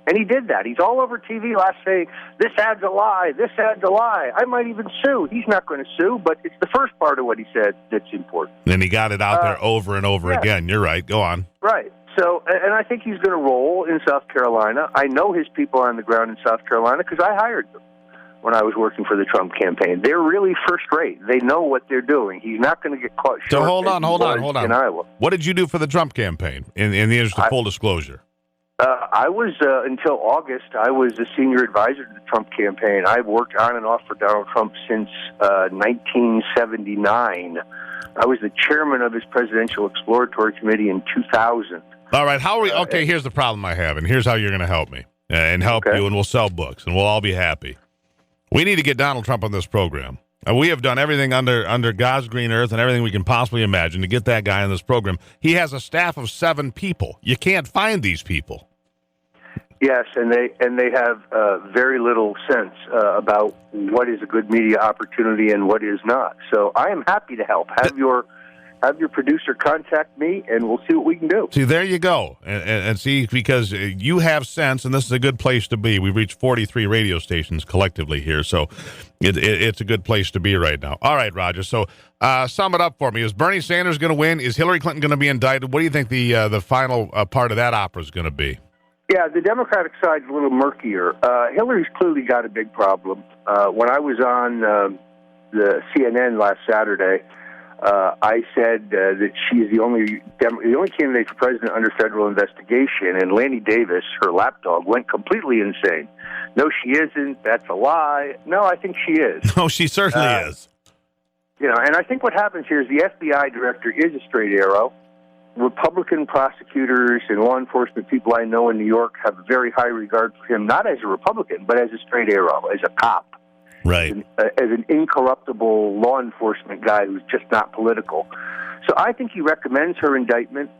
And he did that. He's all over TV last saying, this ad's a lie, this ad's a lie. I might even sue. He's not going to sue, but it's the first part of what he said that's important. And he got it out there over and over again. You're right. Go on. Right. So, and I think he's going to roll in South Carolina. I know his people on the ground in South Carolina because I hired them when I was working for the Trump campaign. They're really first rate. They know what they're doing. He's not going to get caught short. So hold on. In Iowa. What did you do for the Trump campaign in the interest of full disclosure? I was, until August, I was a senior advisor to the Trump campaign. I've worked on and off for Donald Trump since 1979. I was the chairman of his Presidential Exploratory Committee in 2000. All right. How are we? Okay, here's the problem I have, and here's how you're going to help me and help you, and we'll sell books, and we'll all be happy. We need to get Donald Trump on this program. We have done everything under God's green earth and everything we can possibly imagine to get that guy on this program. He has a staff of 7 people. You can't find these people. Yes, and they have very little sense about what is a good media opportunity and what is not. So I am happy to help. Have your have your producer contact me, and we'll see what we can do. See, there you go. And see, because you have sense, and this is a good place to be. We've reached 43 radio stations collectively here, so it's a good place to be right now. All right, Roger. So sum it up for me. Is Bernie Sanders going to win? Is Hillary Clinton going to be indicted? What do you think the final part of that opera is going to be? Yeah, the Democratic side's a little murkier. Hillary's clearly got a big problem. When I was on the CNN last Saturday, I said that she is the only candidate for president under federal investigation, and Lanny Davis, her lapdog, went completely insane. No, she isn't. That's a lie. No, I think she is. No, she certainly is. And I think what happens here is the FBI director is a straight arrow. Republican prosecutors and law enforcement people I know in New York have a very high regard for him, not as a Republican, but as a straight arrow, as a cop. Right. As an incorruptible law enforcement guy who's just not political. So I think he recommends her indictment.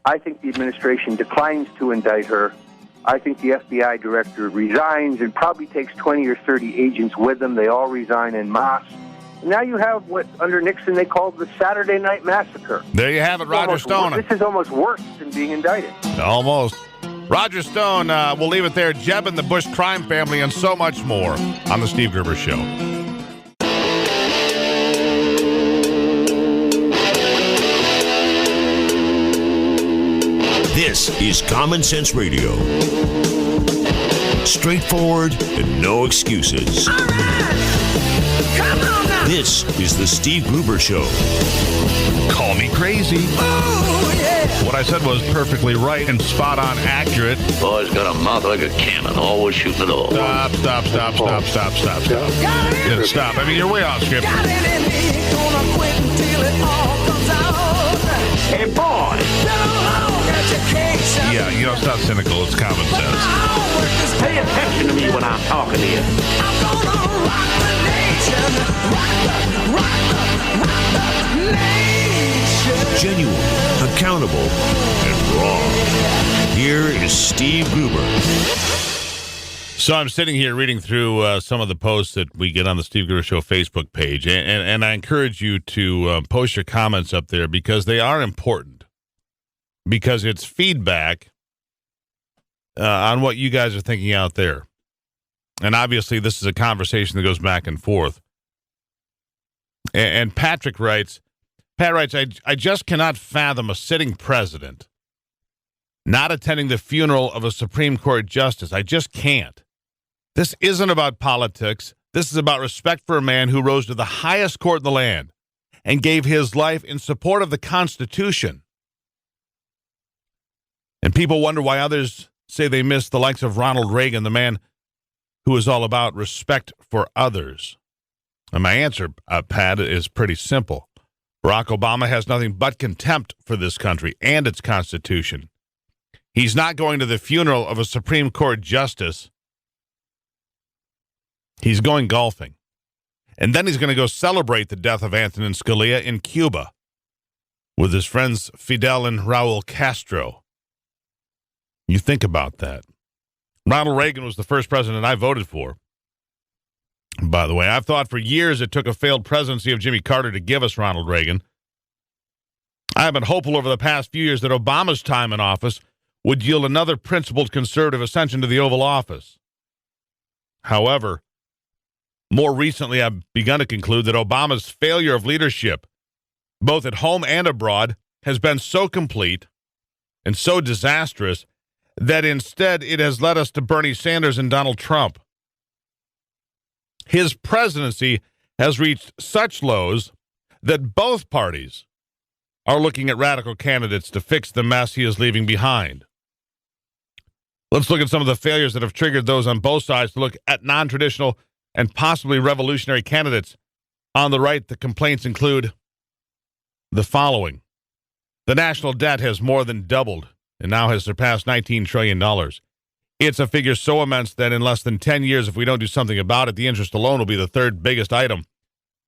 I think the administration declines to indict her. I think the FBI director resigns and probably takes 20 or 30 agents with him. They all resign en masse. And now you have what, under Nixon, they called the Saturday Night Massacre. There you have it, Roger Stone. This is almost worse than being indicted. Almost. Roger Stone, we'll leave it there. Jeb and the Bush crime family and so much more on The Steve Gruber Show. This is Common Sense Radio. Straightforward and no excuses. All right. Come on now. This is The Steve Gruber Show. Call me crazy. Oh, yeah. What I said was perfectly right and spot on accurate. Boy's got a mouth like a cannon, always shooting it all. Stop. Yeah, stop. I mean, you're way off script. Got it in me, gonna quit until it all comes out. Hey, boy! Been a long education. Yeah, it's not cynical. It's common sense. Pay attention to me when I'm talking to you. I'm gonna rock the nation. Rock the nation. Genuine, accountable, and raw. Here is Steve Gruber. So I'm sitting here reading through some of the posts that we get on the Steve Gruber Show Facebook page, and I encourage you to post your comments up there because they are important, because it's feedback on what you guys are thinking out there. And obviously this is a conversation that goes back and forth. And Pat writes, I just cannot fathom a sitting president not attending the funeral of a Supreme Court justice. I just can't. This isn't about politics. This is about respect for a man who rose to the highest court in the land and gave his life in support of the Constitution. And people wonder why others say they miss the likes of Ronald Reagan, the man who is all about respect for others. And my answer, Pat, is pretty simple. Barack Obama has nothing but contempt for this country and its Constitution. He's not going to the funeral of a Supreme Court justice. He's going golfing. And then he's going to go celebrate the death of Antonin Scalia in Cuba with his friends Fidel and Raul Castro. You think about that. Ronald Reagan was the first president I voted for. By the way, I've thought for years it took a failed presidency of Jimmy Carter to give us Ronald Reagan. I have been hopeful over the past few years that Obama's time in office would yield another principled conservative ascension to the Oval Office. However, more recently I've begun to conclude that Obama's failure of leadership, both at home and abroad, has been so complete and so disastrous that instead it has led us to Bernie Sanders and Donald Trump. His presidency has reached such lows that both parties are looking at radical candidates to fix the mess he is leaving behind. Let's look at some of the failures that have triggered those on both sides to look at non-traditional and possibly revolutionary candidates. On the right, the complaints include the following. The national debt has more than doubled and now has surpassed $19 trillion. It's a figure so immense that in less than 10 years, if we don't do something about it, the interest alone will be the third biggest item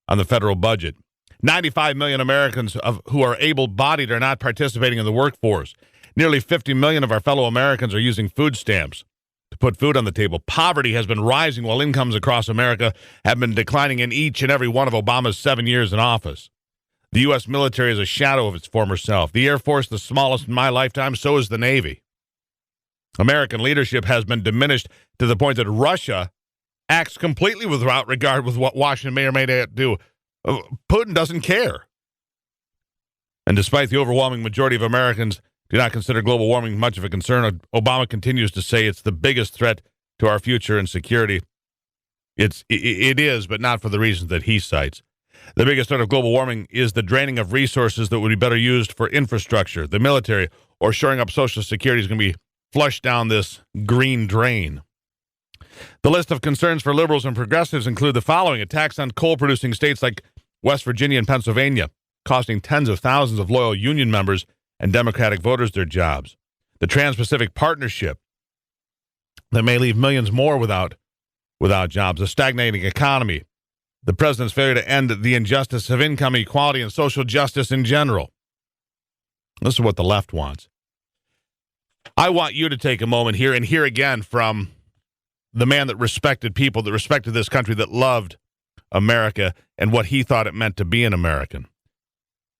on the federal budget. 95 million Americans who are able-bodied are not participating in the workforce. Nearly 50 million of our fellow Americans are using food stamps to put food on the table. Poverty has been rising while incomes across America have been declining in each and every one of Obama's 7 years in office. The U.S. military is a shadow of its former self. The Air Force, the smallest in my lifetime, so is the Navy. American leadership has been diminished to the point that Russia acts completely without regard with what Washington may or may not do. Putin doesn't care. And despite the overwhelming majority of Americans do not consider global warming much of a concern, Obama continues to say it's the biggest threat to our future and security. It is, but not for the reasons that he cites. The biggest threat of global warming is the draining of resources that would be better used for infrastructure, the military, or shoring up Social Security is going to be flushed down this green drain. The list of concerns for liberals and progressives include the following: attacks on coal-producing states like West Virginia and Pennsylvania, costing tens of thousands of loyal union members and Democratic voters their jobs. The Trans-Pacific Partnership that may leave millions more without jobs. A stagnating economy. The president's failure to end the injustice of income equality and social justice in general. This is what the left wants. I want you to take a moment here and hear again from the man that respected people, that respected this country, that loved America and what he thought it meant to be an American.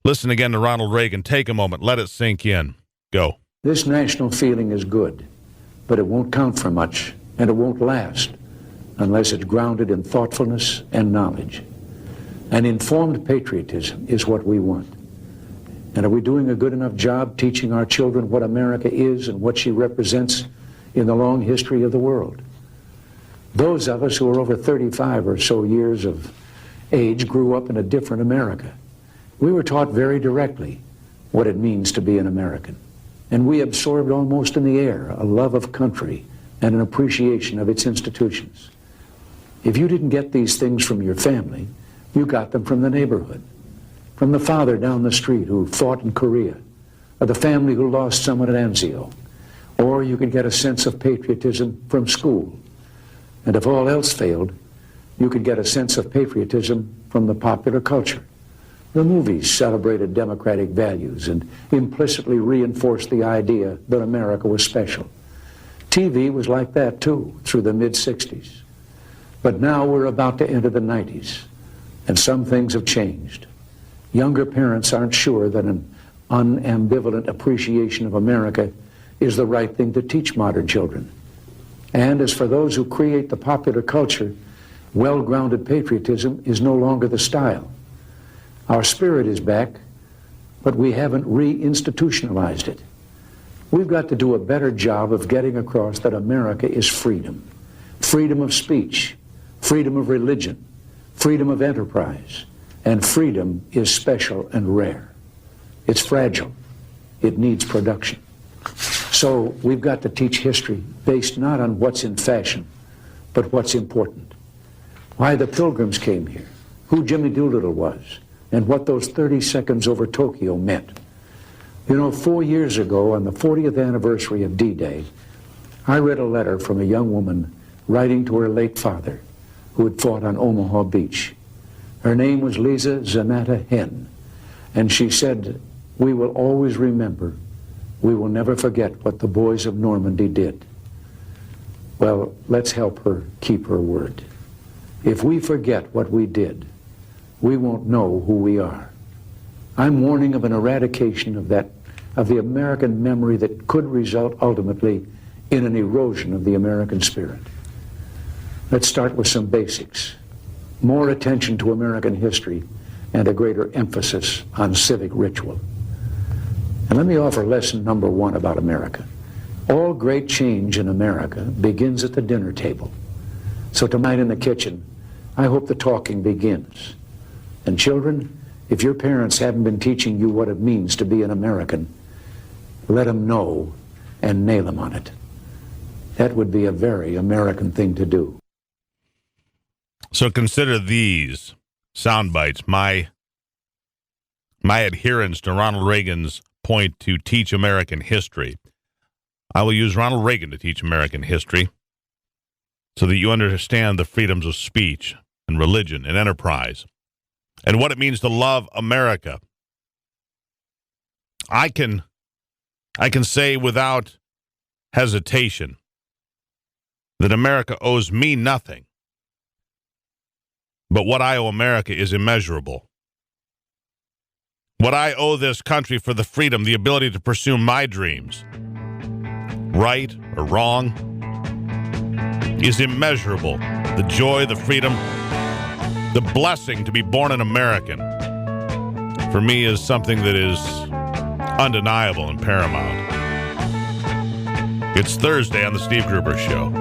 Listen again to Ronald Reagan. Take a moment. Let it sink in. Go. This national feeling is good, but it won't count for much, and it won't last unless it's grounded in thoughtfulness and knowledge. An informed patriotism is what we want. And are we doing a good enough job teaching our children what America is and what she represents in the long history of the world? Those of us who are over 35 or so years of age grew up in a different America. We were taught very directly what it means to be an American. And we absorbed almost in the air a love of country and an appreciation of its institutions. If you didn't get these things from your family, you got them from the neighborhood, from the father down the street who fought in Korea, or the family who lost someone at Anzio. Or you could get a sense of patriotism from school. And if all else failed, you could get a sense of patriotism from the popular culture. The movies celebrated democratic values and implicitly reinforced the idea that America was special. TV was like that too, through the mid-60s. But now we're about to enter the 90s, and some things have changed. Younger parents aren't sure that an unambivalent appreciation of America is the right thing to teach modern children. And as for those who create the popular culture, well-grounded patriotism is no longer the style. Our spirit is back, but we haven't re-institutionalized it. We've got to do a better job of getting across that America is freedom. Freedom of speech, freedom of religion, freedom of enterprise, and freedom is special and rare. It's fragile. It needs production. So we've got to teach history based not on what's in fashion, but what's important. Why the Pilgrims came here, who Jimmy Doolittle was, and what those 30 seconds over Tokyo meant. You know, 4 years ago, on the 40th anniversary of D-Day, I read a letter from a young woman writing to her late father, who had fought on Omaha Beach. Her name was Lisa Zanata Hen, and she said, "We will always remember. We will never forget what the boys of Normandy did." Well, let's help her keep her word. If we forget what we did, we won't know who we are. I'm warning of an eradication of the American memory that could result ultimately in an erosion of the American spirit. Let's start with some basics. More attention to American history and a greater emphasis on civic ritual. And let me offer lesson number 1 about America. All great change in America begins at the dinner table. So tonight in the kitchen, I hope the talking begins. And children, if your parents haven't been teaching you what it means to be an American, let them know and nail them on it. That would be a very American thing to do. So consider these sound bites, my adherence to Ronald Reagan's point to teach American history. I will use Ronald Reagan to teach American history so that you understand the freedoms of speech and religion and enterprise and what it means to love America. I can say without hesitation that America owes me nothing, but what I owe America is immeasurable. what I owe this country for the freedom, the ability to pursue my dreams, right or wrong, is immeasurable. The joy, the freedom, the blessing to be born an American, for me, is something that is undeniable and paramount. It's Thursday on the Steve Gruber Show.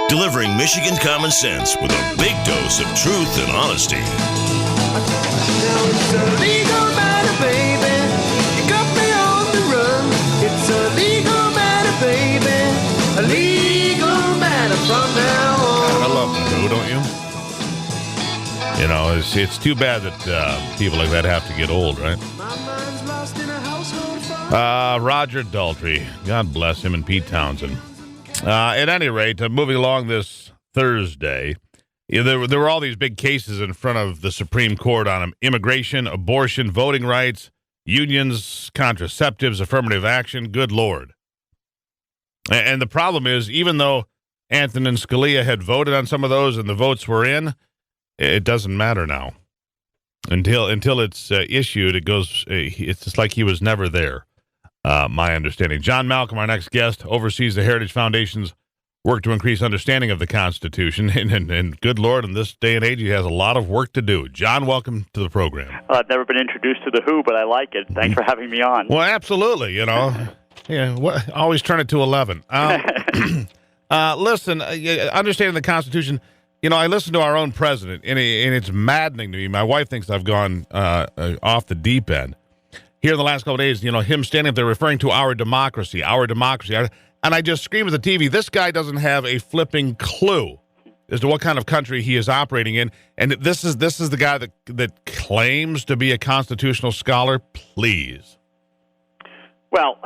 Delivering Michigan common sense with a big dose of truth and honesty. Now it's a legal matter, baby. You got me on the run. It's a legal matter, baby. A legal matter from now on. I love the Who, don't you? You know, it's too bad that people like that have to get old, right? My mind's lost in a household fire. Roger Daugherty. God bless him, and Pete Townsend. At any rate, moving along this Thursday, there were all these big cases in front of the Supreme Court on immigration, abortion, voting rights, unions, contraceptives, affirmative action. Good Lord. And the problem is, even though Antonin Scalia had voted on some of those and the votes were in, it doesn't matter now. Until it's issued, it goes. It's just like he was never there. My understanding. John Malcolm, our next guest, oversees the Heritage Foundation's work to increase understanding of the Constitution. And good Lord, in this day and age, he has a lot of work to do. John, welcome to the program. I've never been introduced to the Who, but I like it. Thanks for having me on. Well, absolutely. You know, always turn it to 11. Listen, understanding the Constitution. You know, I listen to our own president, and it's maddening to me. My wife thinks I've gone off the deep end. Here in the last couple of days, you know, him standing up there referring to our democracy. And I just scream at the TV, this guy doesn't have a flipping clue as to what kind of country he is operating in. And this is the guy that claims to be a constitutional scholar. Please. Well,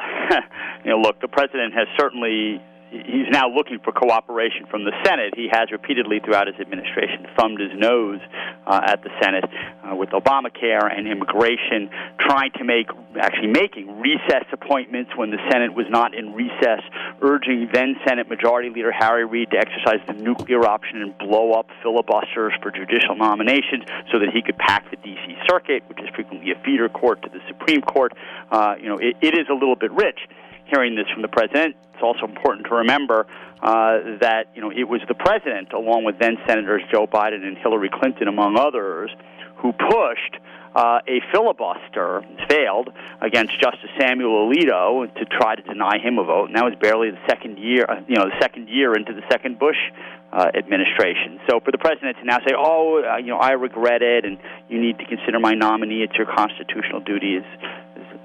look, the president has certainly... He's now looking for cooperation from the Senate. He has repeatedly throughout his administration thumbed his nose at the Senate with Obamacare and immigration, making recess appointments when the Senate was not in recess, urging then Senate Majority Leader Harry Reid to exercise the nuclear option and blow up filibusters for judicial nominations so that he could pack the D.C. Circuit, which is frequently a feeder court to the Supreme Court. It is a little bit rich hearing this from the president. It's also important to remember that it was the president, along with then Senators Joe Biden and Hillary Clinton, among others, who pushed a filibuster, failed, against Justice Samuel Alito to try to deny him a vote. And that was barely the second year into the second Bush administration. So for the president to now say, I regret it, and you need to consider my nominee, it's your constitutional duty, is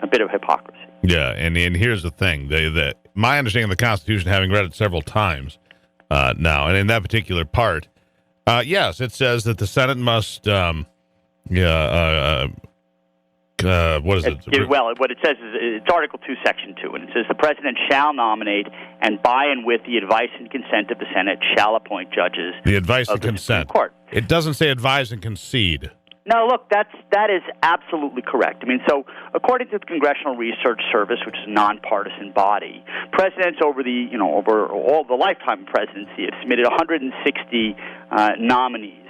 a bit of hypocrisy. Yeah, and here's the thing. My understanding of the Constitution, having read it several times now, and in that particular part, yes, it says that the Senate must, what is it? Well, what it says is, it's Article 2, Section 2, and it says the president shall nominate and by and with the advice and consent of the Senate shall appoint judges. The advice and the consent. Supreme Court. It doesn't say advise and concede. No, look, that is absolutely correct. I mean, so according to the Congressional Research Service, which is a nonpartisan body, presidents over all the lifetime of presidency have submitted 160 nominees,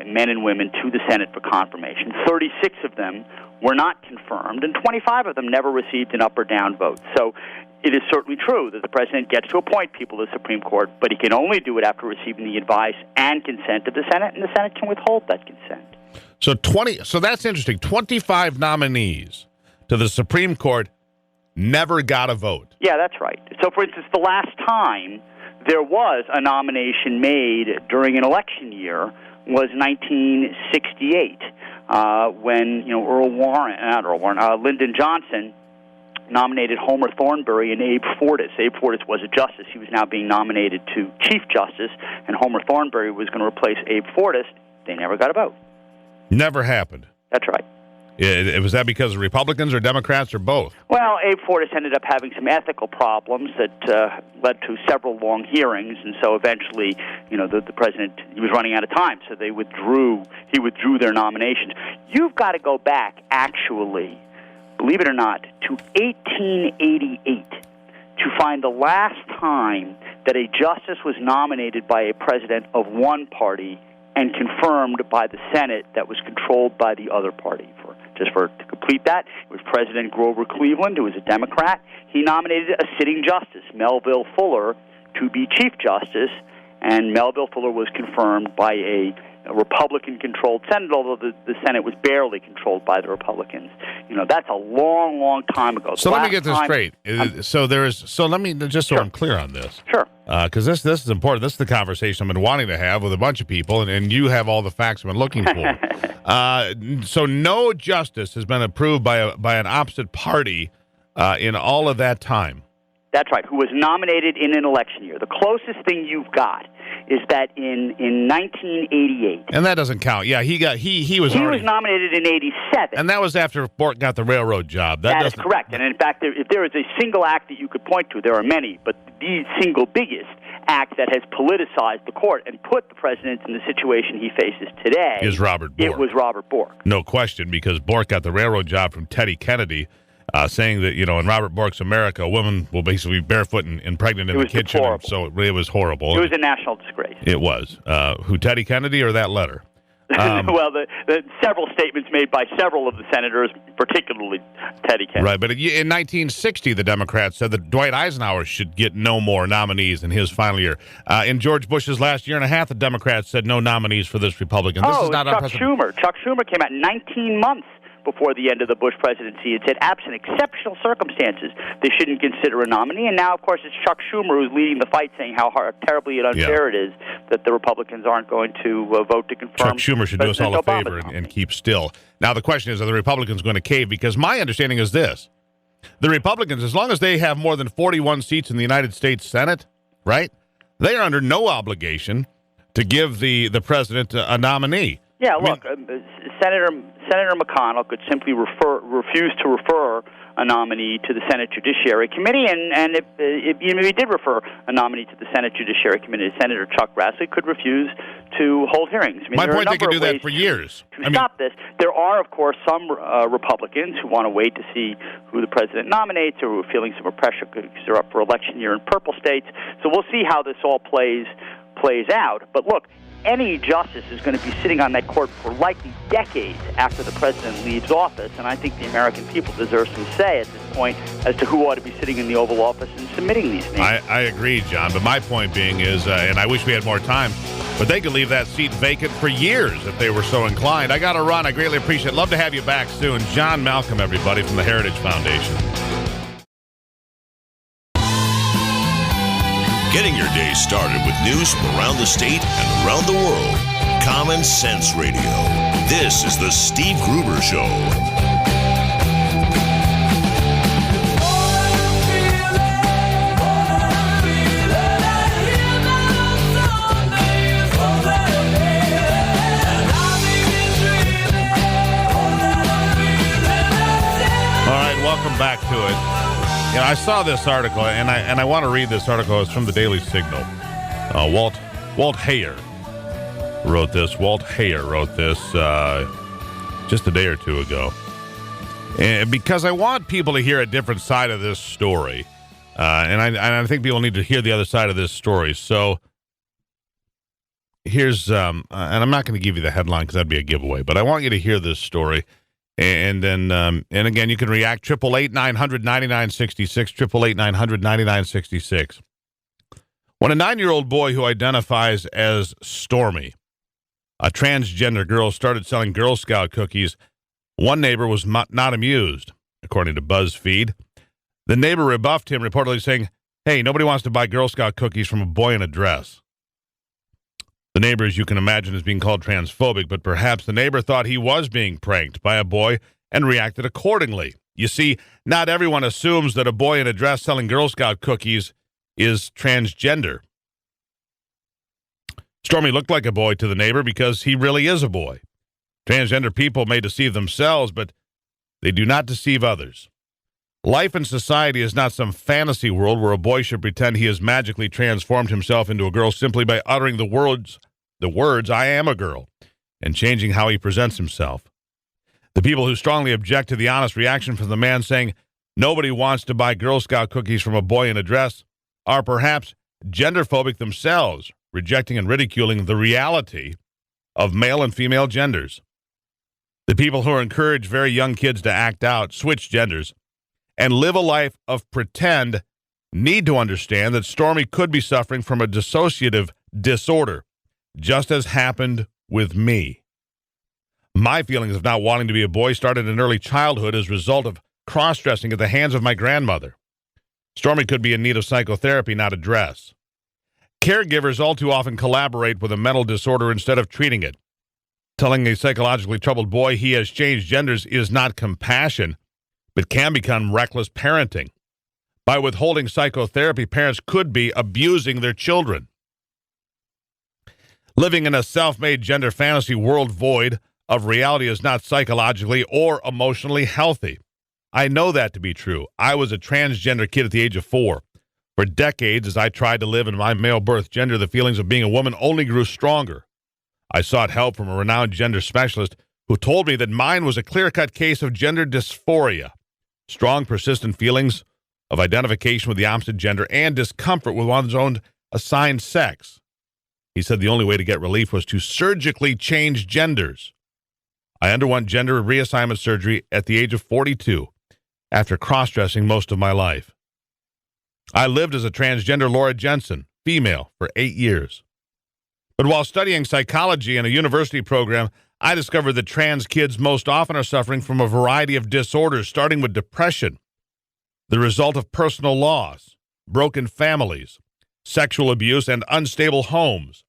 men and women, to the Senate for confirmation. 36 of them were not confirmed, and 25 of them never received an up or down vote. So it is certainly true that the president gets to appoint people to the Supreme Court, but he can only do it after receiving the advice and consent of the Senate, and the Senate can withhold that consent. So that's interesting. 25 nominees to the Supreme Court never got a vote. Yeah, that's right. So, for instance, the last time there was a nomination made during an election year was 1968, when Lyndon Johnson nominated Homer Thornberry and Abe Fortas. Abe Fortas was a justice. He was now being nominated to Chief Justice, and Homer Thornberry was going to replace Abe Fortas. They never got a vote. Never happened. That's right. Was that because of Republicans or Democrats or both? Well, Abe Fortas ended up having some ethical problems that led to several long hearings, and so eventually, the president, he was running out of time, so he withdrew their nominations. You've got to go back, actually, believe it or not, to 1888 to find the last time that a justice was nominated by a president of one party and confirmed by the Senate that was controlled by the other party. To complete that, it was President Grover Cleveland, who was a Democrat. He nominated a sitting justice, Melville Fuller, to be Chief Justice, and Melville Fuller was confirmed by a Republican-controlled Senate, although the Senate was barely controlled by the Republicans. That's a long, long time ago. So let me get this straight. Let me just so Sure. I'm clear on this. Sure. Because this is important. This is the conversation I've been wanting to have with a bunch of people, and you have all the facts I've been looking for. So no justice has been approved by an opposite party in all of that time. That's right, who was nominated in an election year. The closest thing you've got is that in 1988. And that doesn't count. Yeah, he was nominated in 87. And that was after Bork got the railroad job. That is correct. And in fact, if there is a single act that you could point to, there are many, but the single biggest act that has politicized the court and put the president in the situation he faces today is Robert Bork. It was Robert Bork. No question, because Bork got the railroad job from Teddy Kennedy, saying that, in Robert Bork's America, a woman will basically be barefoot and pregnant in the kitchen. So it was horrible. It was a national disgrace. It was. Who, Teddy Kennedy or that letter? Well, the several statements made by several of the senators, particularly Teddy Kennedy. Right, but in 1960, the Democrats said that Dwight Eisenhower should get no more nominees in his final year. In George Bush's last year and a half, the Democrats said no nominees for this Republican. This is not Chuck Schumer. Chuck Schumer came out 19 months before the end of the Bush presidency and said, absent exceptional circumstances, they shouldn't consider a nominee. And now, of course, it's Chuck Schumer who's leading the fight, saying how terribly unfair it is that the Republicans aren't going to vote to confirm. Chuck Schumer should do us all a favor and keep still. Now, the question is, are the Republicans going to cave? Because my understanding is this. The Republicans, as long as they have more than 41 seats in the United States Senate, right, they are under no obligation to give the president a nominee. Yeah, look, Senator McConnell could simply refuse to refer a nominee to the Senate Judiciary Committee, and if he did refer a nominee to the Senate Judiciary Committee, Senator Chuck Grassley could refuse to hold hearings. I mean, my point, they could do that for years. To stop this, there are, of course, some Republicans who want to wait to see who the president nominates, or who are feeling some pressure because they're up for election year in purple states. So we'll see how this all plays out. But look, any justice is going to be sitting on that court for likely decades after the president leaves office, and I think the American people deserve some say at this point as to who ought to be sitting in the Oval Office and submitting these names. I agree, John, but my point being is, and I wish we had more time, but they could leave that seat vacant for years if they were so inclined. I got to run. I greatly appreciate it. Love to have you back soon. John Malcolm, everybody, from the Heritage Foundation. Getting your day started with news from around the state and around the world. Common Sense Radio. This is the Steve Gruber Show. All right, welcome back to it. I saw this article, and I want to read this article. It's from the Daily Signal. Walt Heyer wrote this. Walt Heyer wrote this just a day or two ago. And because I want people to hear a different side of this story. And I think people need to hear the other side of this story. So here's, and I'm not going to give you the headline because that'd be a giveaway, but I want you to hear this story. And then, and again, you can react, 888-900-9966, 888-900-9966. When a 9-year-old boy who identifies as Stormy, a transgender girl, started selling Girl Scout cookies, one neighbor was not amused, according to BuzzFeed. The neighbor rebuffed him, reportedly saying, "Hey, nobody wants to buy Girl Scout cookies from a boy in a dress." The neighbor, as you can imagine, is being called transphobic, but perhaps the neighbor thought he was being pranked by a boy and reacted accordingly. You see, not everyone assumes that a boy in a dress selling Girl Scout cookies is transgender. Stormy looked like a boy to the neighbor because he really is a boy. Transgender people may deceive themselves, but they do not deceive others. Life in society is not some fantasy world where a boy should pretend he has magically transformed himself into a girl simply by uttering the words, "I am a girl," and changing how he presents himself. The people who strongly object to the honest reaction from the man saying nobody wants to buy Girl Scout cookies from a boy in a dress are perhaps genderphobic themselves, rejecting and ridiculing the reality of male and female genders. The people who encourage very young kids to act out, switch genders, and live a life of pretend need to understand that Stormy could be suffering from a dissociative disorder, just as happened with me. My feelings of not wanting to be a boy started in early childhood as a result of cross-dressing at the hands of my grandmother. Stormy could be in need of psychotherapy, not a dress. Caregivers all too often collaborate with a mental disorder instead of treating it. Telling a psychologically troubled boy he has changed genders is not compassion, but can become reckless parenting. By withholding psychotherapy, parents could be abusing their children. Living in a self-made gender fantasy world void of reality is not psychologically or emotionally healthy. I know that to be true. I was a transgender kid at the age of 4. For decades, as I tried to live in my male birth gender, the feelings of being a woman only grew stronger. I sought help from a renowned gender specialist who told me that mine was a clear-cut case of gender dysphoria, strong, persistent feelings of identification with the opposite gender and discomfort with one's own assigned sex. He said the only way to get relief was to surgically change genders. I underwent gender reassignment surgery at the age of 42 after cross-dressing most of my life. I lived as a transgender Laura Jensen, female, for 8 years. But while studying psychology in a university program, I discovered that trans kids most often are suffering from a variety of disorders, starting with depression, the result of personal loss, broken families, sexual abuse, and unstable homes.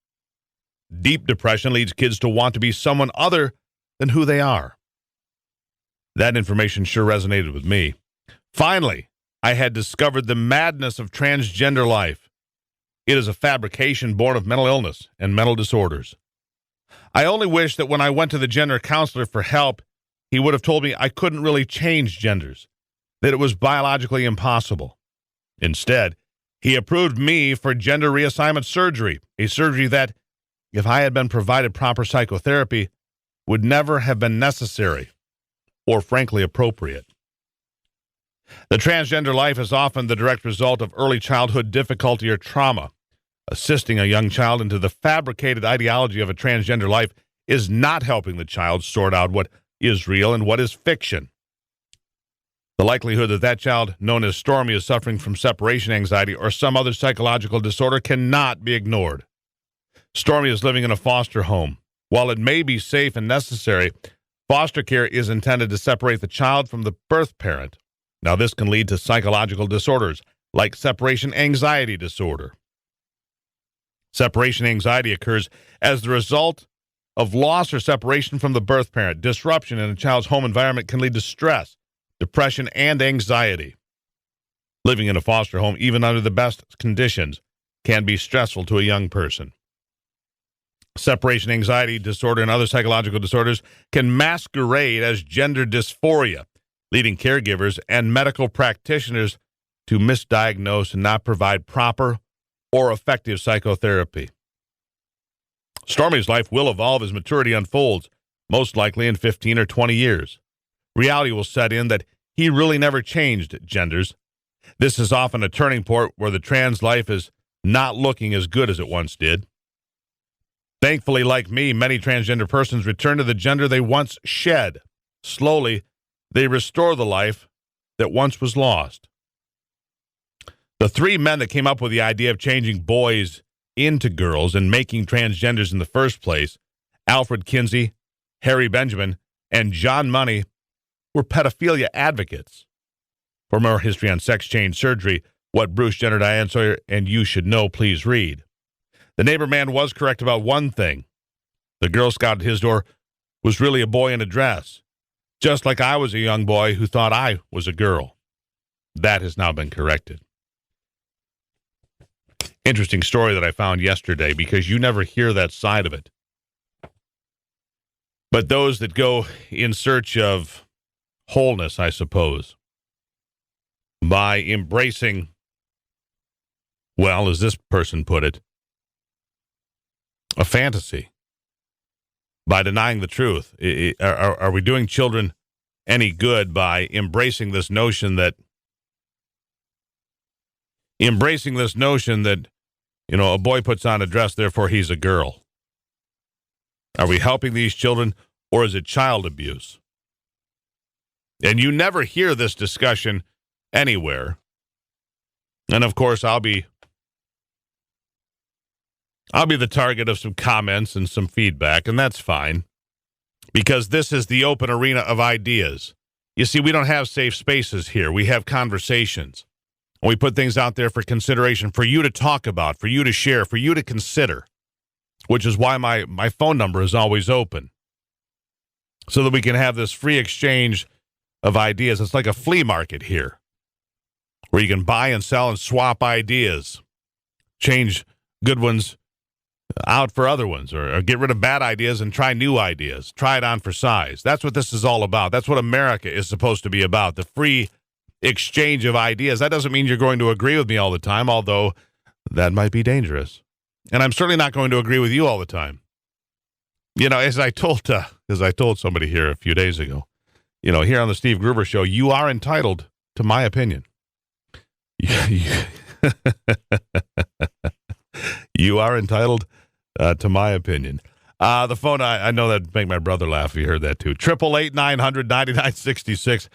Deep depression leads kids to want to be someone other than who they are. That information sure resonated with me. Finally, I had discovered the madness of transgender life. It is a fabrication born of mental illness and mental disorders. I only wish that when I went to the gender counselor for help, he would have told me I couldn't really change genders, that it was biologically impossible. Instead, he approved me for gender reassignment surgery, a surgery that, if I had been provided proper psychotherapy, would never have been necessary or frankly appropriate. The transgender life is often the direct result of early childhood difficulty or trauma. Assisting a young child into the fabricated ideology of a transgender life is not helping the child sort out what is real and what is fiction. The likelihood that that child, known as Stormy, is suffering from separation anxiety or some other psychological disorder cannot be ignored. Stormy is living in a foster home. While it may be safe and necessary, foster care is intended to separate the child from the birth parent. Now, this can lead to psychological disorders like separation anxiety disorder. Separation anxiety occurs as the result of loss or separation from the birth parent. Disruption in a child's home environment can lead to stress, depression, and anxiety. Living in a foster home, even under the best conditions, can be stressful to a young person. Separation anxiety disorder and other psychological disorders can masquerade as gender dysphoria, leading caregivers and medical practitioners to misdiagnose and not provide proper or effective psychotherapy. Stormy's life will evolve as maturity unfolds, most likely in 15 or 20 years. Reality will set in that he really never changed genders. This is often a turning point where the trans life is not looking as good as it once did. Thankfully, like me, many transgender persons return to the gender they once shed. Slowly, they restore the life that once was lost. The 3 men that came up with the idea of changing boys into girls and making transgenders in the first place, Alfred Kinsey, Harry Benjamin, and John Money, were pedophilia advocates. For more history on sex change surgery, What Bruce Jenner, Diane Sawyer, and You Should Know, please read. The neighbor man was correct about one thing. The Girl Scout at his door was really a boy in a dress, just like I was a young boy who thought I was a girl. That has now been corrected. Interesting story that I found yesterday, because you never hear that side of it. But those that go in search of wholeness, I suppose, by embracing, well, as this person put it, a fantasy, by denying the truth. Are we doing children any good by embracing this notion that, you know, a boy puts on a dress, therefore he's a girl? Are we helping these children, or is it child abuse? And you never hear this discussion anywhere. And, of course, I'll be the target of some comments and some feedback, and that's fine, because this is the open arena of ideas. You see, we don't have safe spaces here. We have conversations. And we put things out there for consideration, for you to talk about, for you to share, for you to consider, which is why my phone number is always open, so that we can have this free exchange of ideas. It's like a flea market here, where you can buy and sell and swap ideas, change good ones out for other ones, or get rid of bad ideas and try new ideas. Try it on for size. That's what this is all about. That's what America is supposed to be about, the free exchange of ideas. That doesn't mean you're going to agree with me all the time, although that might be dangerous. And I'm certainly not going to agree with you all the time. You know, as I told somebody here a few days ago, you know, here on the Steve Gruber Show, you are entitled to my opinion. You are entitled to my opinion. The phone, I know that'd make my brother laugh if he heard that too. 888-900-9966.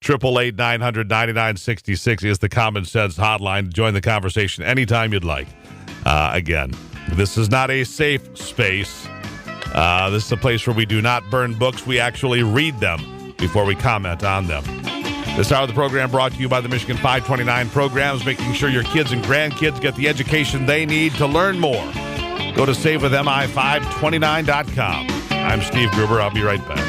888-900-9966 is the Common Sense hotline. Join the conversation anytime you'd like. Again, this is not a safe space. This is a place where we do not burn books. We actually read them before we comment on them. This hour of the program brought to you by the Michigan 529 programs, making sure your kids and grandkids get the education they need. To learn more, go to savewithmi529.com. I'm Steve Gruber. I'll be right back.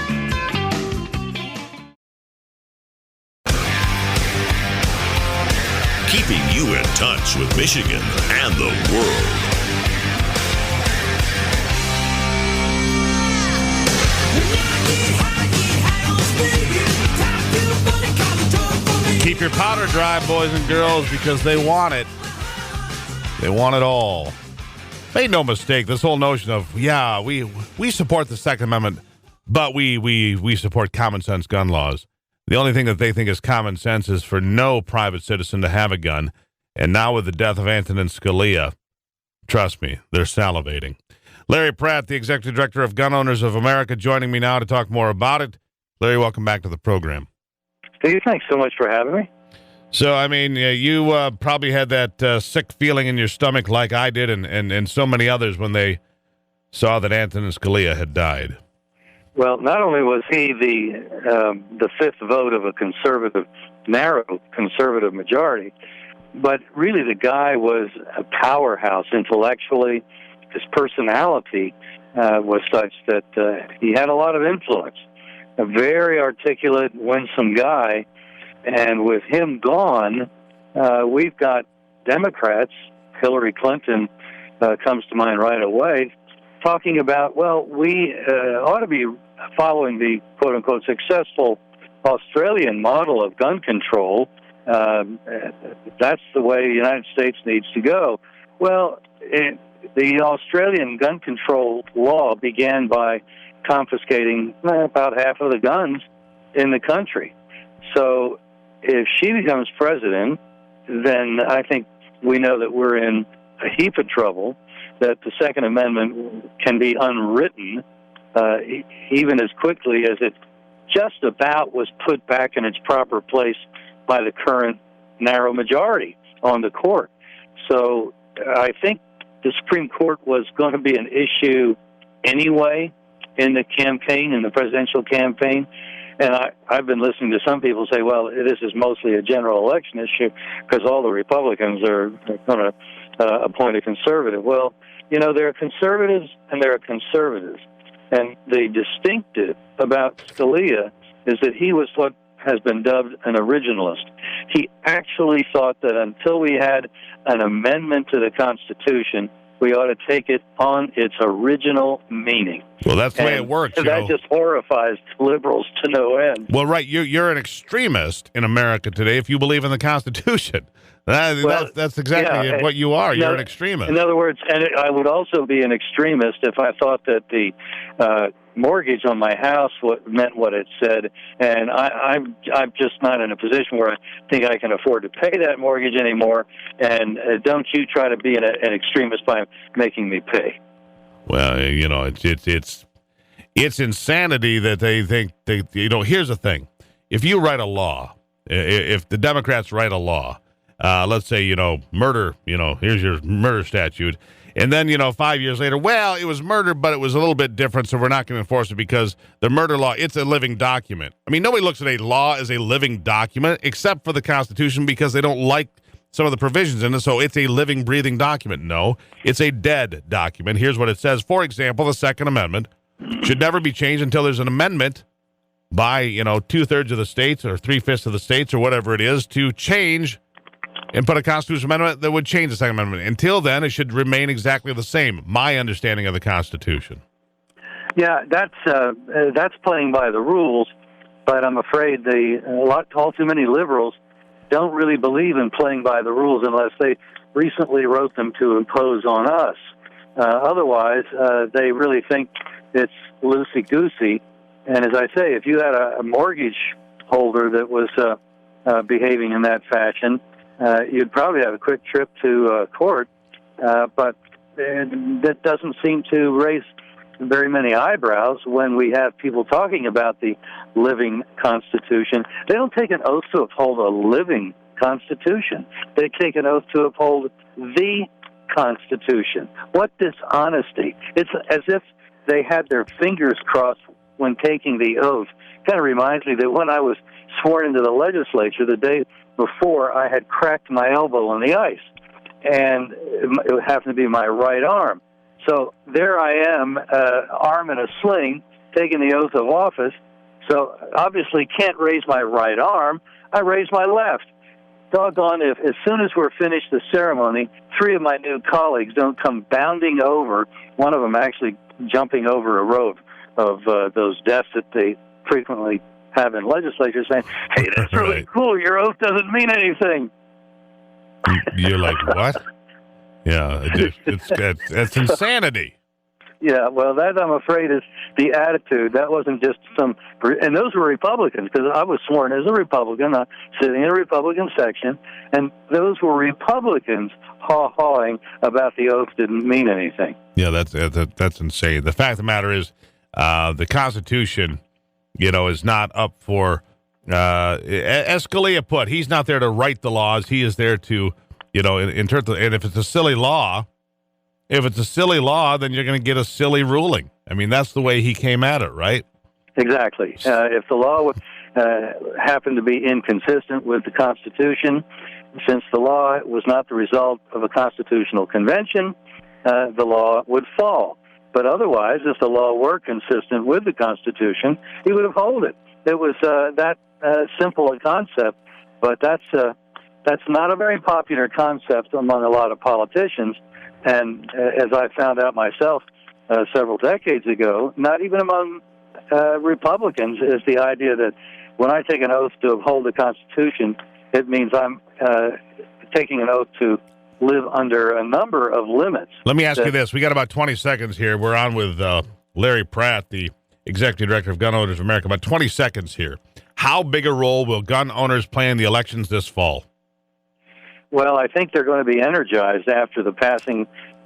Keeping you in touch with Michigan and the world. Keep your powder dry, boys and girls, because they want it. They want it all. Make no mistake, this whole notion of, yeah, we support the Second Amendment, but we support common sense gun laws. The only thing that they think is common sense is for no private citizen to have a gun. And now with the death of Antonin Scalia, trust me, they're salivating. Larry Pratt, the Executive Director of Gun Owners of America, joining me now to talk more about it. Larry, welcome back to the program. Steve, thanks so much for having me. So, I mean, you probably had that sick feeling in your stomach like I did and so many others when they saw that Antonin Scalia had died. Well, not only was he the fifth vote of a narrow conservative majority, but really the guy was a powerhouse intellectually. His personality was such that he had a lot of influence. A very articulate, winsome guy. And with him gone, we've got Democrats, Hillary Clinton comes to mind right away, talking about, well, we ought to be following the quote-unquote successful Australian model of gun control. That's the way the United States needs to go. Well, the Australian gun control law began by confiscating about half of the guns in the country. So if she becomes president, then I think we know that we're in a heap of trouble, that the Second Amendment can be unwritten even as quickly as it just about was put back in its proper place by the current narrow majority on the court. So I think the Supreme Court was going to be an issue anyway in the campaign, in the presidential campaign. And I've been listening to some people say, well, this is mostly a general election issue because all the Republicans are going to appoint a conservative. Well, you know, there are conservatives and there are conservatives. And the distinctive about Scalia is that he was what has been dubbed an originalist. He actually thought that until we had an amendment to the Constitution, we ought to take it on its original meaning. Well, that's the way it works. That just horrifies liberals to no end. Well, right, you're an extremist in America today if you believe in the Constitution. That's exactly what you are. You're an extremist. In other words, and I would also be an extremist if I thought that the mortgage on my house meant what it said, and I'm just not in a position where I think I can afford to pay that mortgage anymore. And don't you try to be an extremist by making me pay. Well, you know, it's It's insanity that they think, here's the thing. If you write a law, if the Democrats write a law, let's say, murder, here's your murder statute. And then, 5 years later, well, it was murder, but it was a little bit different, so we're not going to enforce it because the murder law, it's a living document. I mean, nobody looks at a law as a living document except for the Constitution because they don't like some of the provisions in it, so it's a living, breathing document. No, it's a dead document. Here's what it says. For example, the Second Amendment should never be changed until there's an amendment by, 2/3 of the states or 3/5 of the states or whatever it is to change and put a constitutional amendment that would change the Second Amendment. Until then, it should remain exactly the same. My understanding of the Constitution. Yeah, that's playing by the rules, but I'm afraid all too many liberals don't really believe in playing by the rules unless they recently wrote them to impose on us. Otherwise, they really think it's loosey-goosey. And as I say, if you had a mortgage holder that was behaving in that fashion, you'd probably have a quick trip to court, but that doesn't seem to raise very many eyebrows when we have people talking about the living Constitution. They don't take an oath to uphold a living Constitution. They take an oath to uphold the Constitution. What dishonesty. It's as if they had their fingers crossed when taking the oath. Kind of reminds me that when I was sworn into the legislature the day before, I had cracked my elbow on the ice, and it happened to be my right arm. So there I am, arm in a sling, taking the oath of office. So obviously can't raise my right arm. I raise my left. Doggone if as soon as we're finished the ceremony, 3 of my new colleagues don't come bounding over, one of them actually jumping over a row of those desks that they frequently have in legislatures saying, hey, that's really cool. Your oath doesn't mean anything. You're like, what? Yeah, it's insanity. Yeah, well, that, I'm afraid, is the attitude. That wasn't just and those were Republicans, because I was sworn as a Republican, sitting in a Republican section, and those were Republicans haw-hawing about the oath didn't mean anything. Yeah, that's insane. The fact of the matter is, the Constitution, is not up for, as Scalia put, he's not there to write the laws. He is there to, interpret. And if it's a silly law, then you're going to get a silly ruling. I mean, that's the way he came at it, right? Exactly. If the law would happen to be inconsistent with the Constitution, since the law was not the result of a constitutional convention, the law would fall. But otherwise, if the law were consistent with the Constitution, he would uphold it. It was that simple a concept, but that's not a very popular concept among a lot of politicians. And as I found out myself several decades ago, not even among Republicans is the idea that when I take an oath to uphold the Constitution, it means I'm taking an oath to live under a number of limits. Let me ask you this. We got about 20 seconds here. We're on with Larry Pratt, the Executive Director of Gun Owners of America. About 20 seconds here. How big a role will gun owners play in the elections this fall? Well, I think they're going to be energized after the passing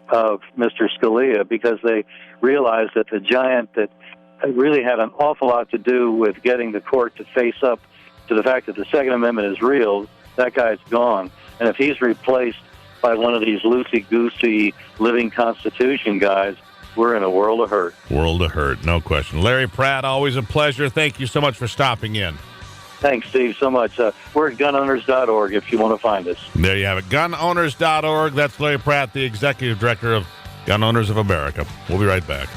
of Mr. Scalia, because they realized that the giant that really had an awful lot to do with getting the court to face up to the fact that the Second Amendment is real, that guy's gone. And if he's replaced by one of these loosey-goosey living Constitution guys, we're in a world of hurt. World of hurt, no question. Larry Pratt, always a pleasure. Thank you so much for stopping in. Thanks, Steve, so much. We're at gunowners.org if you want to find us. There you have it, gunowners.org. That's Larry Pratt, the Executive Director of Gun Owners of America. We'll be right back.